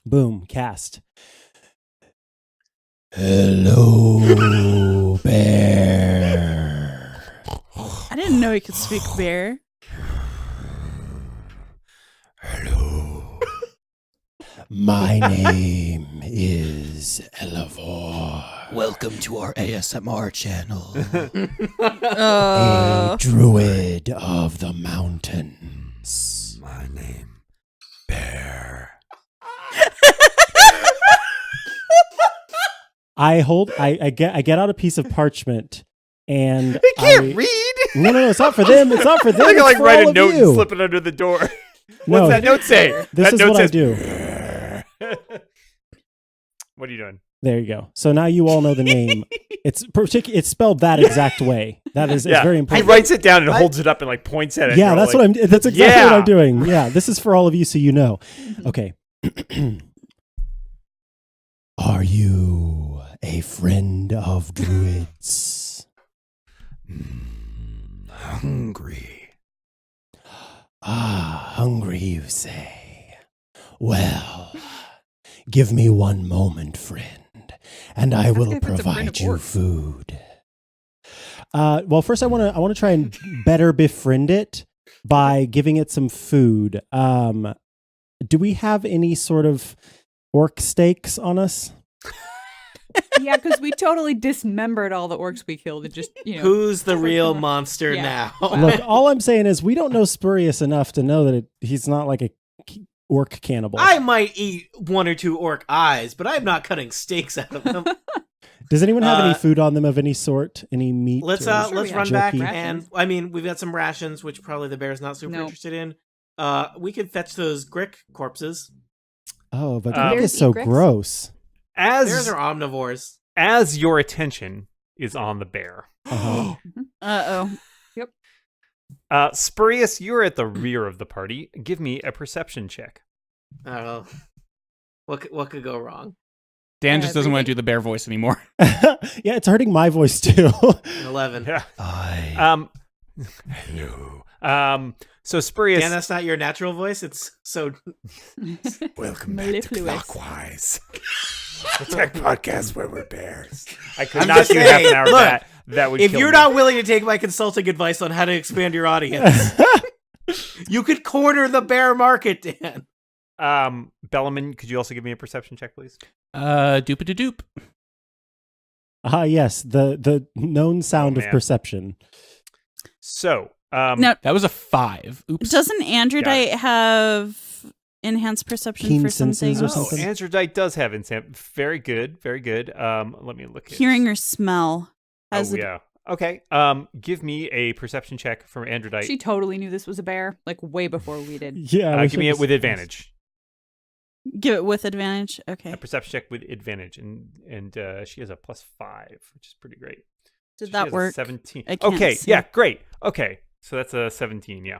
Boom, cast. Hello, bear. I didn't know he could speak bear. Hello. My name is Elevor. Welcome to our ASMR channel. A druid of the mountains. My name, Bear. I get out a piece of parchment and They can't read. No, it's not for them. It's not for them. I can It's like for write all a of note you. and slip it under the door. No, What's that note say? This That is note what I says, do. What are you doing? There you go. So now you all know the name. It's it's spelled that exact way. That is it's very He important. writes it down and holds it up and like points at it. Yeah, that's what I'm. That's exactly what I'm doing. Yeah, this is for all of you, so you know. Okay. Are you a friend of druids? Hungry. Hungry, you say? Well, give me one moment, friend, and I will if it's a friend of provide you orcs. food. Well, first I want to try and better befriend it by giving it some food. Do we have any sort of orc steaks on us? Yeah, because we totally dismembered all the orcs we killed and just, Who's the real monster Yeah. now? Look, all I'm saying is we don't know Spurious enough to know that he's not like a orc cannibal. I might eat one or two orc eyes, but I'm not cutting steaks out of them. Does anyone have any Uh, food on them of any sort? Any meat? Let's or Sure, let's we run have back jerky? and I mean we've got some rations, which probably the bear's not super No. interested in. We could fetch those Grick corpses. Oh, but Bears that is eat so gricks? gross. Bears are omnivores. As your attention is on the bear, Uh-huh. Spurious, you're at the rear of the party. Give me a perception check. Oh, what could go wrong? Dan just doesn't want to Everything. do the bear voice anymore. Yeah, it's hurting my voice too. An 11. Yeah. I. Hello. So Spurious, Dan, that's not your natural voice. It's so. Welcome back to Mellifluous. Clockwise. The tech podcast where we're bears. I could I'm not just do half an saying, hour look, of that. That would If kill you're me. not willing to take my consulting advice on how to expand your audience, you could corner the bear market, Dan. Bellaman, could you also give me a perception check, please? Doop-a-doop. Yes, the known sound of man. perception. So, Now, That was a 5. Oops. doesn't Androdite have enhanced perception Keen for senses something? or something? Androdite does have instant. Very good, very good. Let me look at Hearing or smell. Oh Has yeah. Okay. Give me a perception check from Androdite. She totally knew this was a bear, like way before we did. Yeah. I Give me it with advantage. Give it with advantage. Okay. A perception check with advantage, and she has a +5, which is pretty great. Did She that has a work? 17. I can't Okay. see. Yeah. Great. Okay. So that's a 17. Yeah.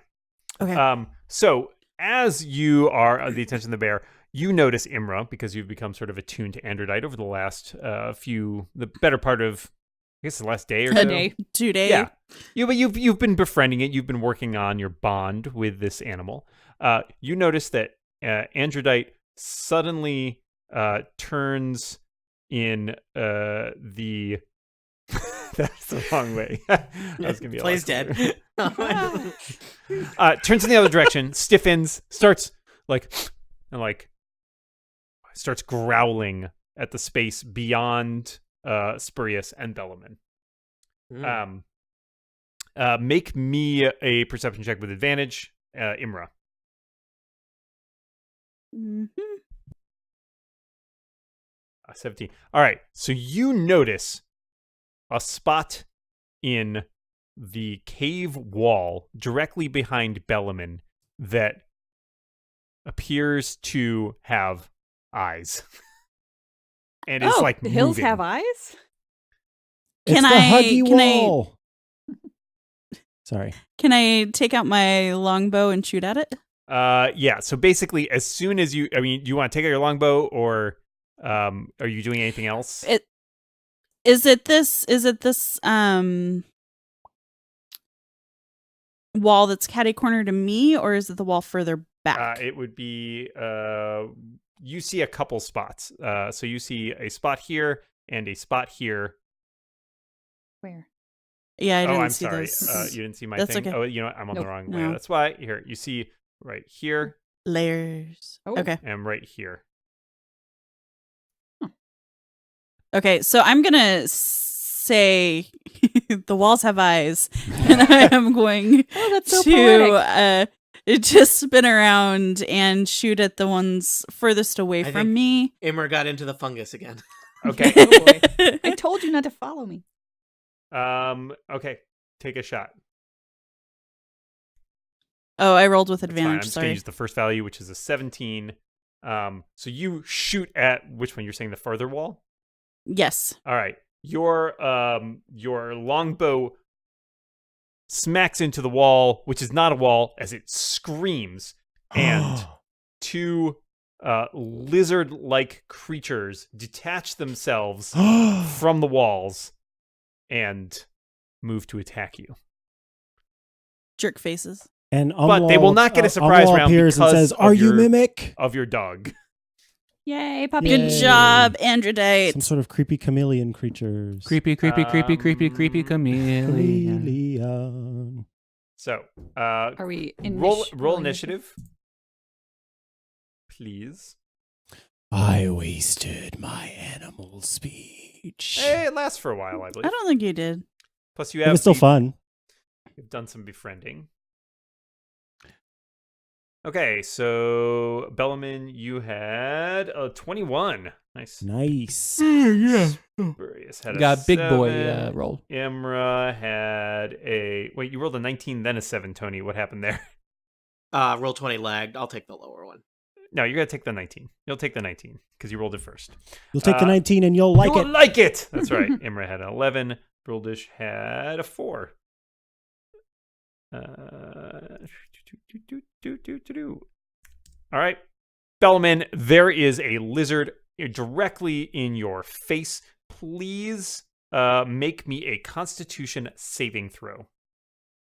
Okay. So as you are the attention of the bear, you notice Imra because you've become sort of attuned to Androdite over the last the better part of, I guess, the last day or A so. day. 2 days. Yeah. But you've been befriending it. You've been working on your bond with this animal. You notice that Androdite suddenly turns in the. That's the wrong way. That was gonna be a Plays lot dead. cooler. Turns in the other direction, stiffens, starts starts growling at the space beyond Spurious and Bellaman. Make me a perception check with advantage, Imra. Mm-hmm. 17. All right, so you notice a spot in the cave wall directly behind Bellaman that appears to have eyes. And it's like the hills moving. have eyes? It's Can the I- huggy can I- wall. Sorry. Can I take out my longbow and shoot at it? Yeah, so basically as soon as do you want to take out your longbow, or are you doing anything else? Is it this wall that's catty corner to me, or is it the wall further back? It would be you see a couple spots. So you see a spot here and a spot here. Where? Yeah, I didn't I'm see sorry. those. You didn't see my That's thing. okay. Oh, you know what? I'm on Nope. the wrong way. No. That's why. Here, you see right here Layers. Oh. Okay. and right here. Okay, so I'm gonna say the walls have eyes, and I am going Oh, that's so to poetic. just spin around and shoot at the ones furthest away I from think- me. Immer got into the fungus again. Okay. Oh, boy. I told you not to follow me. Okay. Take a shot. Oh, I rolled with That's fine. I'm advantage. just gonna Sorry. use the first value, which is a 17. So you shoot at which one? You're saying the further wall? Yes. All right. Your longbow smacks into the wall, which is not a wall, as it screams, and two lizard-like creatures detach themselves from the walls and move to attack you. Jerk faces. And But they will not get a surprise round appears and because says, of "Are you your- mimic?" Of your dog. Yay, puppy. Good Yay. job, Androdite. Some sort of creepy chameleon creatures. Creepy chameleon. Chameleon. So, Are we in roll initiative, please. I wasted my animal speech. Hey, it lasts for a while, I believe. I don't think you did. Plus, you It have was still fun. You've done some befriending. Okay, so Bellaman, you had a 21. Nice. Nice. Spurious had a Got a big boy 7. roll. Imra had a... Wait, you rolled a 19, then a 7, Tony. What happened there? Roll 20 lagged. I'll take the lower one. No, you're going to take the 19. You'll take the 19, because you rolled it first. You'll take the 19 and you'll like you it. will like it! That's right. Imra had an 11. Bruldish had a 4. All right. Bellaman, there is a lizard directly in your face. Please make me a Constitution saving throw.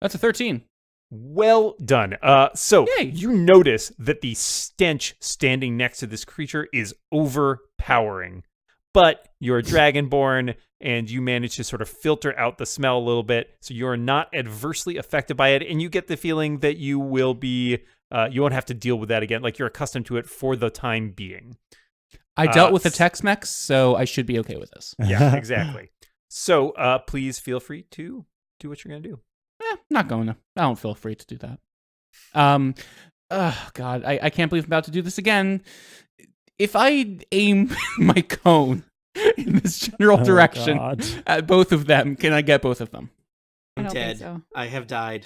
That's a 13. Well done. So Yay. you notice that the stench standing next to this creature is overpowering, but you're dragonborn and you manage to sort of filter out the smell a little bit, so you're not adversely affected by it, and you get the feeling that you will be, you won't have to deal with that again. Like, you're accustomed to it for the time being. I dealt with the Tex-Mex, so I should be okay with this. Yeah, exactly. So please feel free to do what you're going to do. Not going to. I don't feel free to do that. Oh, God. I can't believe I'm about to do this again. If I aim my cone in this general direction God. at both of them, can I get both of them? I I'm don't dead. think so. I have died.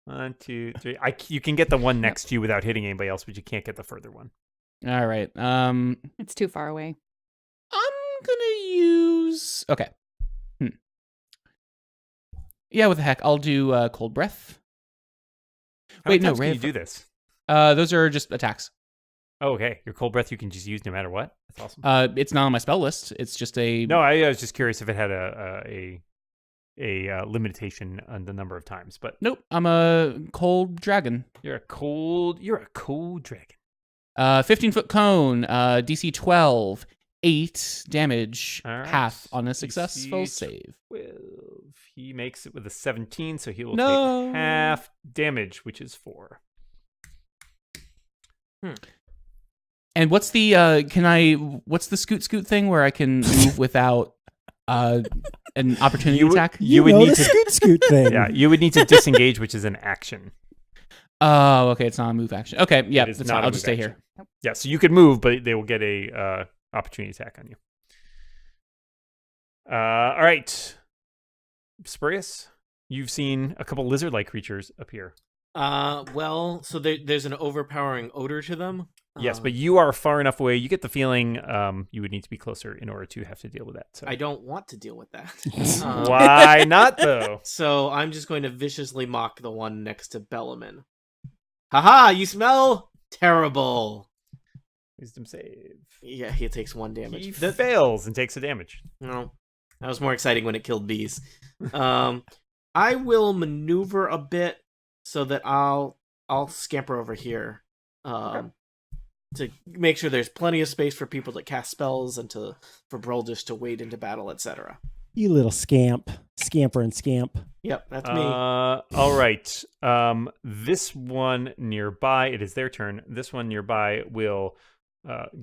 1, 2, 3. You can get the one next to you without hitting anybody else, but you can't get the further one. All right. It's too far away. I'm gonna use. Okay. Yeah, what the heck? I'll do cold breath. How Wait, many no, times ray can of you do this? Those are just attacks. Oh, okay. Your cold breath you can just use no matter what. That's awesome. It's not on my spell list. It's just a. No, I was just curious if it had a limitation on the number of times, but Nope. I'm a cold dragon. you're a cold dragon. 15-foot cone. DC 12. 8 damage. All right. Half on a successful DC save. 12. He makes it with a 17, so he will No. take half damage, which is 4. And what's the what's the scoot thing where I can move without an opportunity attack? You would need the to scoot thing. Yeah, you would need to disengage, which is an action. Oh, okay, it's not a move action. Okay, yeah, It is that's not fine. a I'll just move stay action. here. Yeah, so you could move, but they will get a opportunity attack on you. All right, Spurious, you've seen a couple lizard-like creatures appear. Well, so there's an overpowering odor to them. Yes, but you are far enough away. You get the feeling you would need to be closer in order to have to deal with that. So I don't want to deal with that. why not, though? So I'm just going to viciously mock the one next to Bellaman. Haha, you smell terrible. Wisdom save. Yeah, he takes 1 damage. He fails and takes a damage. No, that was more exciting when it killed bees. I will maneuver a bit so that I'll scamper over here. To make sure there's plenty of space for people to cast spells and for Broldish to wade into battle, etc. You little scamper and scamp. Yep, that's me. All right. This one nearby, it is their turn. This one nearby will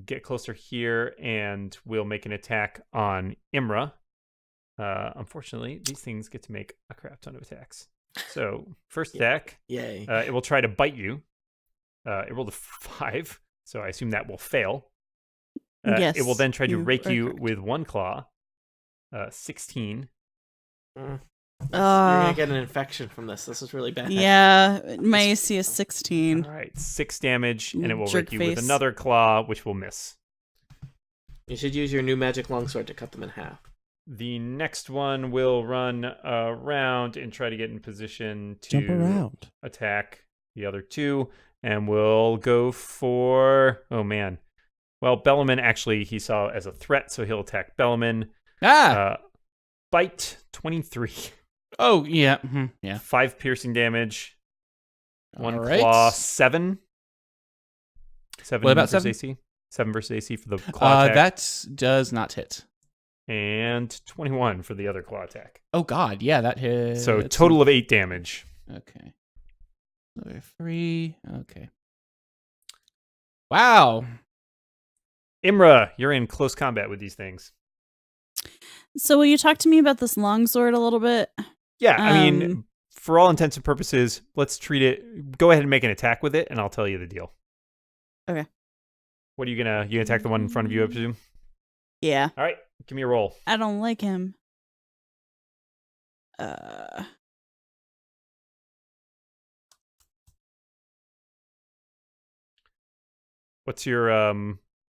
get closer here and will make an attack on Imra. Unfortunately, these things get to make a crap ton of attacks. So, first attack, Yay. it will try to bite you. It rolled a 5, so I assume that will fail. Yes, It will then try to you rake are you correct. with 1 claw. 16. You're gonna get an infection from this. This is really bad. Yeah, my AC is 16. All right, 6 damage, and it will Jerk rake you with face. another claw, which will miss. You should use your new magic longsword to cut them in half. The next one will run around and try to get in position to Jump around. attack the other two, and we'll go for... Oh, man. Well, Bellaman, actually, he saw as a threat, so he'll attack Bellaman. Bite, 23. Oh, yeah. Yeah. 5 piercing damage. 1 All right. claw, 7. 7 What about versus 7? AC? 7 versus AC for the claw attack. That does not hit. And 21 for the other claw attack. Oh, God. Yeah, that hit. So total of 8 damage. Okay. Another 3. Okay. Wow. Imra, you're in close combat with these things. So will you talk to me about this longsword a little bit? Yeah, I mean, Um, for all intents and purposes, let's treat it. Go ahead and make an attack with it, and I'll tell you the deal. Okay. What are you gonna attack the one in front of you, I presume? Yeah, All right, give me a roll. I don't like him.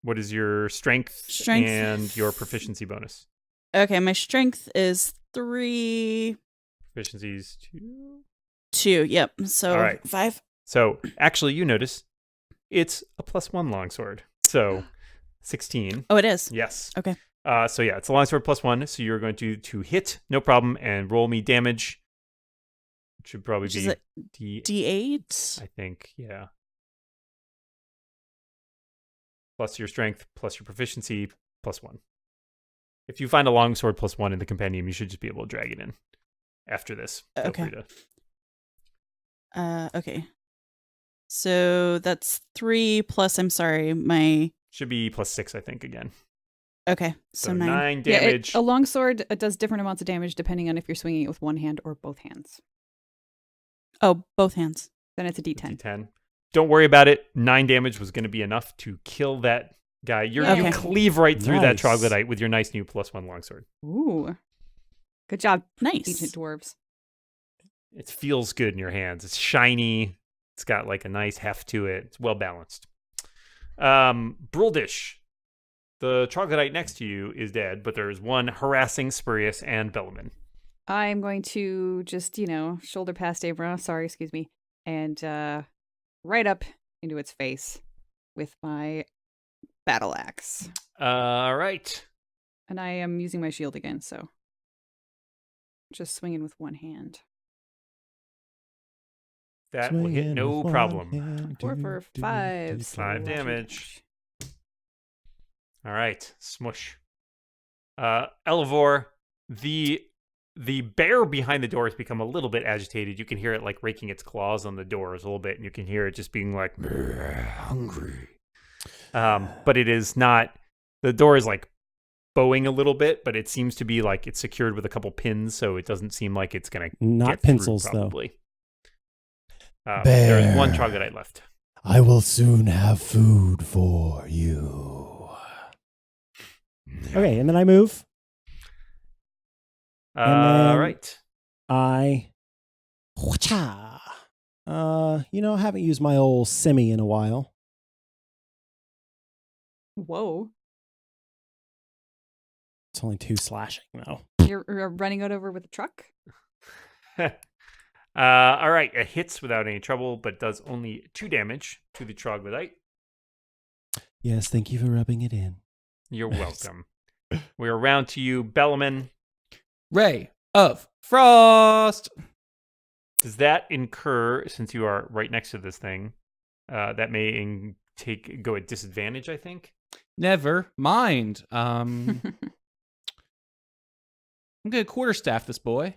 What is your strength Strength. and your proficiency bonus? Okay, my strength is 3, Proficiency's 2. 2. Yep. So All right. 5. So actually, you notice it's a +1 longsword. So 16. Oh, it is. Yes. Okay. So yeah, it's a longsword +1. So you're going to hit, no problem, and roll me damage. It should probably Which is be a D8. I think, yeah. Plus your strength, plus your proficiency, +1. If you find a longsword +1 in the compendium, you should just be able to drag it in after this. Feel Okay. free to... Okay. So that's 3 plus, I'm sorry, my... Should be +6, I think, again. Okay, so 9. 9 Yeah, damage. a longsword does different amounts of damage depending on if you're swinging it with one hand or both hands. Oh, both hands. Then it's a D10. D10. Don't worry about it. 9 damage was going to be enough to kill that guy. You Okay. cleave right through that Nice. troglodyte with your nice new +1 longsword. Ooh. Good job, Nice. ancient dwarves. It feels good in your hands. It's shiny. It's got like a nice heft to it. It's well balanced. Bruldish, the troglodyte next to you is dead, but there's one harassing Spurious and Bellaman. I'm going to just, shoulder past Abra, and right up into its face with my battle axe. All right. And I am using my shield again, so just swinging with one hand. That will hit no problem. 4 for 5. 5 damage. All right. Smush. Elevor, the bear behind the door has become a little bit agitated. You can hear it like raking its claws on the doors a little bit, and you can hear it just being like, hungry. But it is not, the door is like bowing a little bit, but it seems to be like it's secured with a couple pins, so it doesn't seem like it's going to Not get through, pencils, though. probably. There is one troglodyte left. I will soon have food for you. Okay, and then I move. All right. I haven't used my old semi in a while. Whoa. It's only 2 slashing though. You're running it over with a truck? All right. It hits without any trouble, but does only 2 damage to the troglodyte. Yes, thank you for rubbing it in. You're welcome. We're around to you, Bellaman. Ray of Frost. Does that incur, since you are right next to this thing, that may go at disadvantage, I think? Never mind. I'm gonna quarterstaff this boy.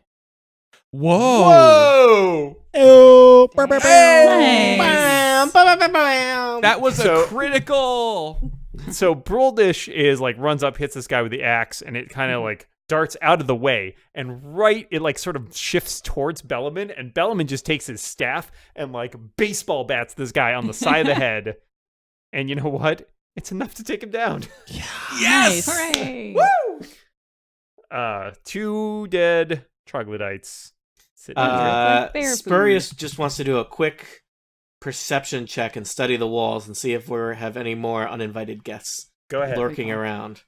Whoa! Whoa! Oh, Nice. That was So- a critical. So Bruldish is like runs up, hits this guy with the axe, and it kind of like darts out of the way, and it like sort of shifts towards Bellaman, and Bellaman just takes his staff and like baseball bats this guy on the side of the head. And you know what? It's enough to take him down. Nice. Hooray! 2 dead troglodytes. Sitting here. Like bear food. Spurious just wants to do a quick perception check and study the walls and see if we have any more uninvited guests Go ahead. lurking around.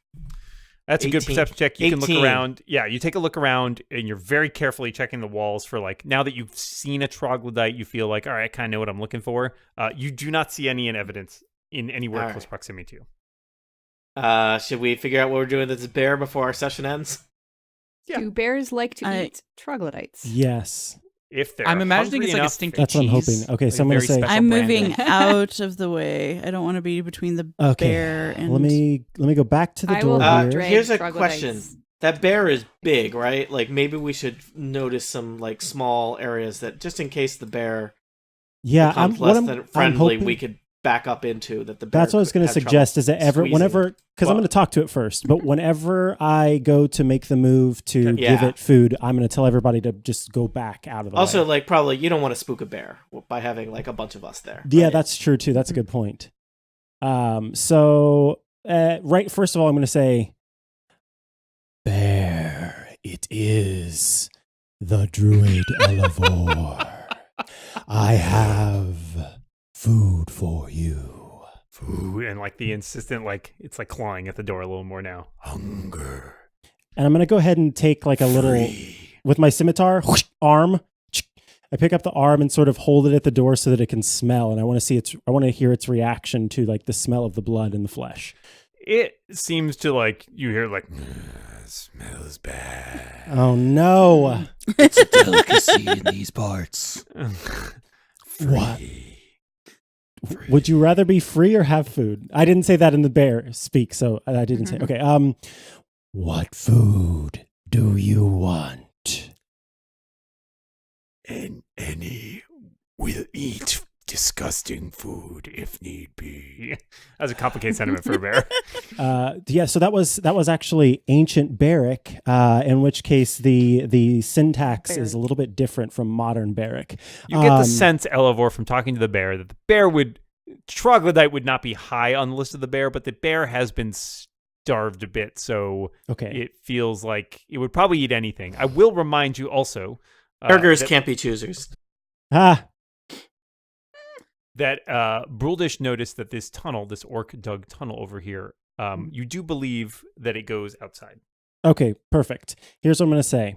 That's a good 18. perception check. You can look 18. around. Yeah, you take a look around, and you're very carefully checking the walls for like, now that you've seen a troglodyte, you feel like, all right, I kind of know what I'm looking for. You do not see any evidence in anywhere All close right. proximity to you. Should we figure out what we're doing with this bear before our session ends? Yeah. Do bears like to I- eat troglodytes? yes. If they're I'm imagining hungry it's like a enough- stinky That's what I'm cheese. hoping. Okay, so Like I'm gonna very say- special I'm branding. moving out of the way. I don't want to be between the Okay. bear and. Let me go back to the I will door not here. drag Here's a troglodytes. question. That bear is big, right? Like maybe we should notice some like small areas that just in case the bear Yeah, becomes what less I'm than friendly, hoping- we could back up into that. The bear That's what I was going to had trouble suggest. Is that squeezing. whenever, because I'm Well- going to talk to it first, but whenever I go to make the move to Okay. give Yeah. it food, I'm going to tell everybody to just go back out of the Also, way. like probably you don't want to spook a bear by having like a bunch of us there. Yeah, right? that's true too. That's a good point. So first of all, I'm going to say, Bear, it is the druid Elevor. I have food for you. Ooh, and like the insistent, like it's like clawing at the door a little more now. Hunger. And I'm going to go ahead and take like a little, Free. with my scimitar, arm. I pick up the arm and sort of hold it at the door so that it can smell. And I want to hear its reaction to like the smell of the blood and the flesh. It seems to like, you hear like, Smells bad. Oh no. It's a delicacy in these parts. What? Free. Would you rather be free or have food? I didn't say that in the bear speak, so I didn't say. Okay. What food do you want? And any will eat disgusting food if need be. That's a complicated sentiment for a bear. So that was actually ancient Barrack, in which case the syntax is a little bit different from modern Barrack. You get the sense, Elevor, from talking to the bear, that the bear troglodyte would not be high on the list of the bear, but the bear has been starved a bit, so it feels like it would probably eat anything. I will remind you also... burgers can't be choosers. That Bruldish noticed that this orc dug tunnel over here, you do believe that it goes outside. Okay, perfect. Here's what I'm going to say.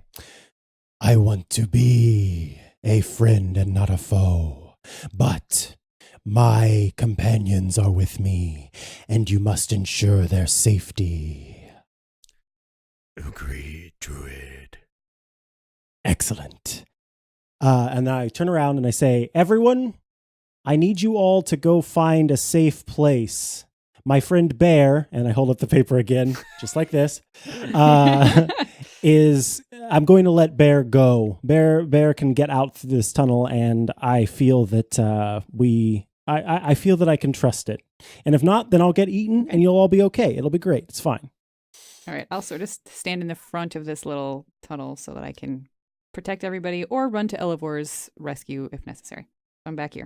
I want to be a friend and not a foe, but my companions are with me, and you must ensure their safety. Agreed, Druid. Excellent. And I turn around and I say, everyone, I need you all to go find a safe place. My friend Bear, and I hold up the paper again, just like this, I'm going to let Bear go. Bear can get out through this tunnel, and I feel that I feel that I can trust it. And if not, then I'll get eaten, and you'll all be okay. It'll be great. It's fine. All right, I'll sort of stand in the front of this little tunnel so that I can protect everybody or run to Elevor's rescue if necessary. I'm back here.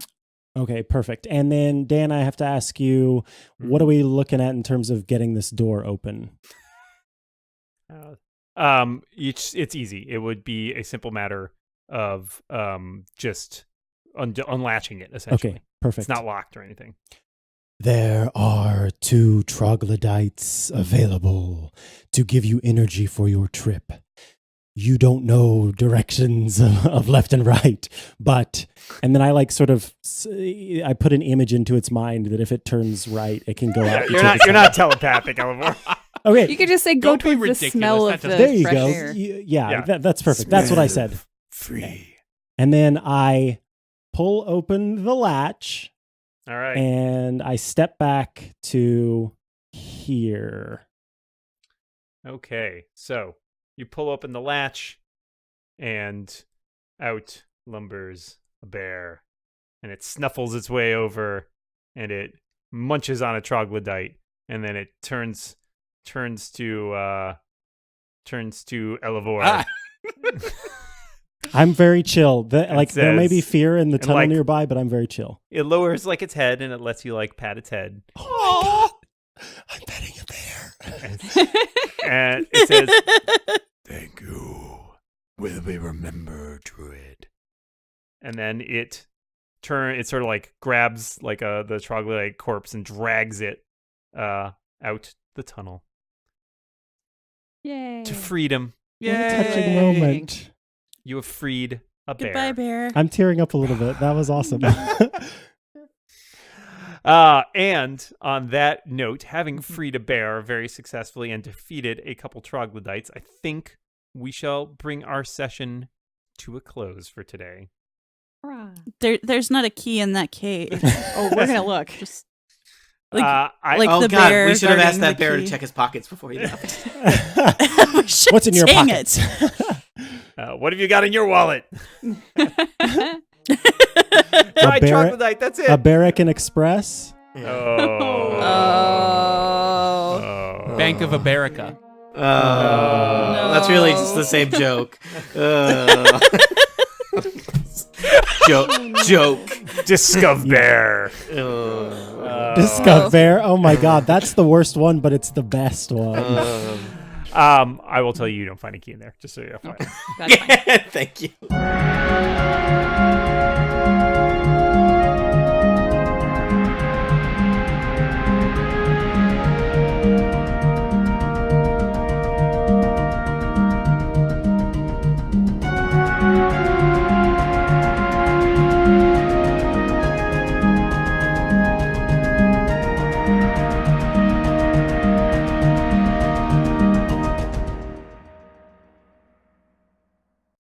Okay, perfect. And then, Dan, I have to ask you, what are we looking at in terms of getting this door open? It's easy. It would be a simple matter of just unlatching it, essentially. Okay, perfect. It's not locked or anything. There are 2 troglodytes available to give you energy for your trip. You don't know directions of left and right, and then I I put an image into its mind that if it turns right, it can go out. You're not telepathic, Elevor. Okay. You could just say go Don't be towards the ridiculous. smell That of the doesn't- There you fresh go. air. Yeah. That's perfect. That's what I said. Free. And then I pull open the latch, All right. and I step back to here. Okay, so you pull open the latch, and out lumbers a bear, and it snuffles its way over, and it munches on a troglodyte, and then it turns to Elevor. Ah. I'm very chill. There may be says- fear in the and, tunnel like- nearby, but I'm very chill. It lowers its head, and it lets you pat its head, Oh my God. I'm petting a bear. and it says, Thank you. Will we remember, Druid? and then it sort of grabs the troglodyte corpse and drags it out the tunnel Yay. to freedom. What a touching Yay. moment. You have freed a bear. Goodbye, Bear. I'm tearing up a little bit. That was awesome. And on that note, having freed a bear very successfully and defeated a couple troglodytes, I think we shall bring our session to a close for today. Hurrah. There's not a key in that cave. Oh, we're gonna look. Just Like Oh the God, bear we should have asked guarding that the bear key. to check his pockets before he left. What's in your Dang pockets? what have you got in your wallet? A Try bear- troglodyte, that's it. A Barracan Express? Oh. Bank of America. Oh, that's really just the same joke. Joke. Discov Bear. Discov Bear? Oh my God, that's the worst one, but it's the best one. I will tell you don't find a key in there, just so you know. That's fine. Thank you.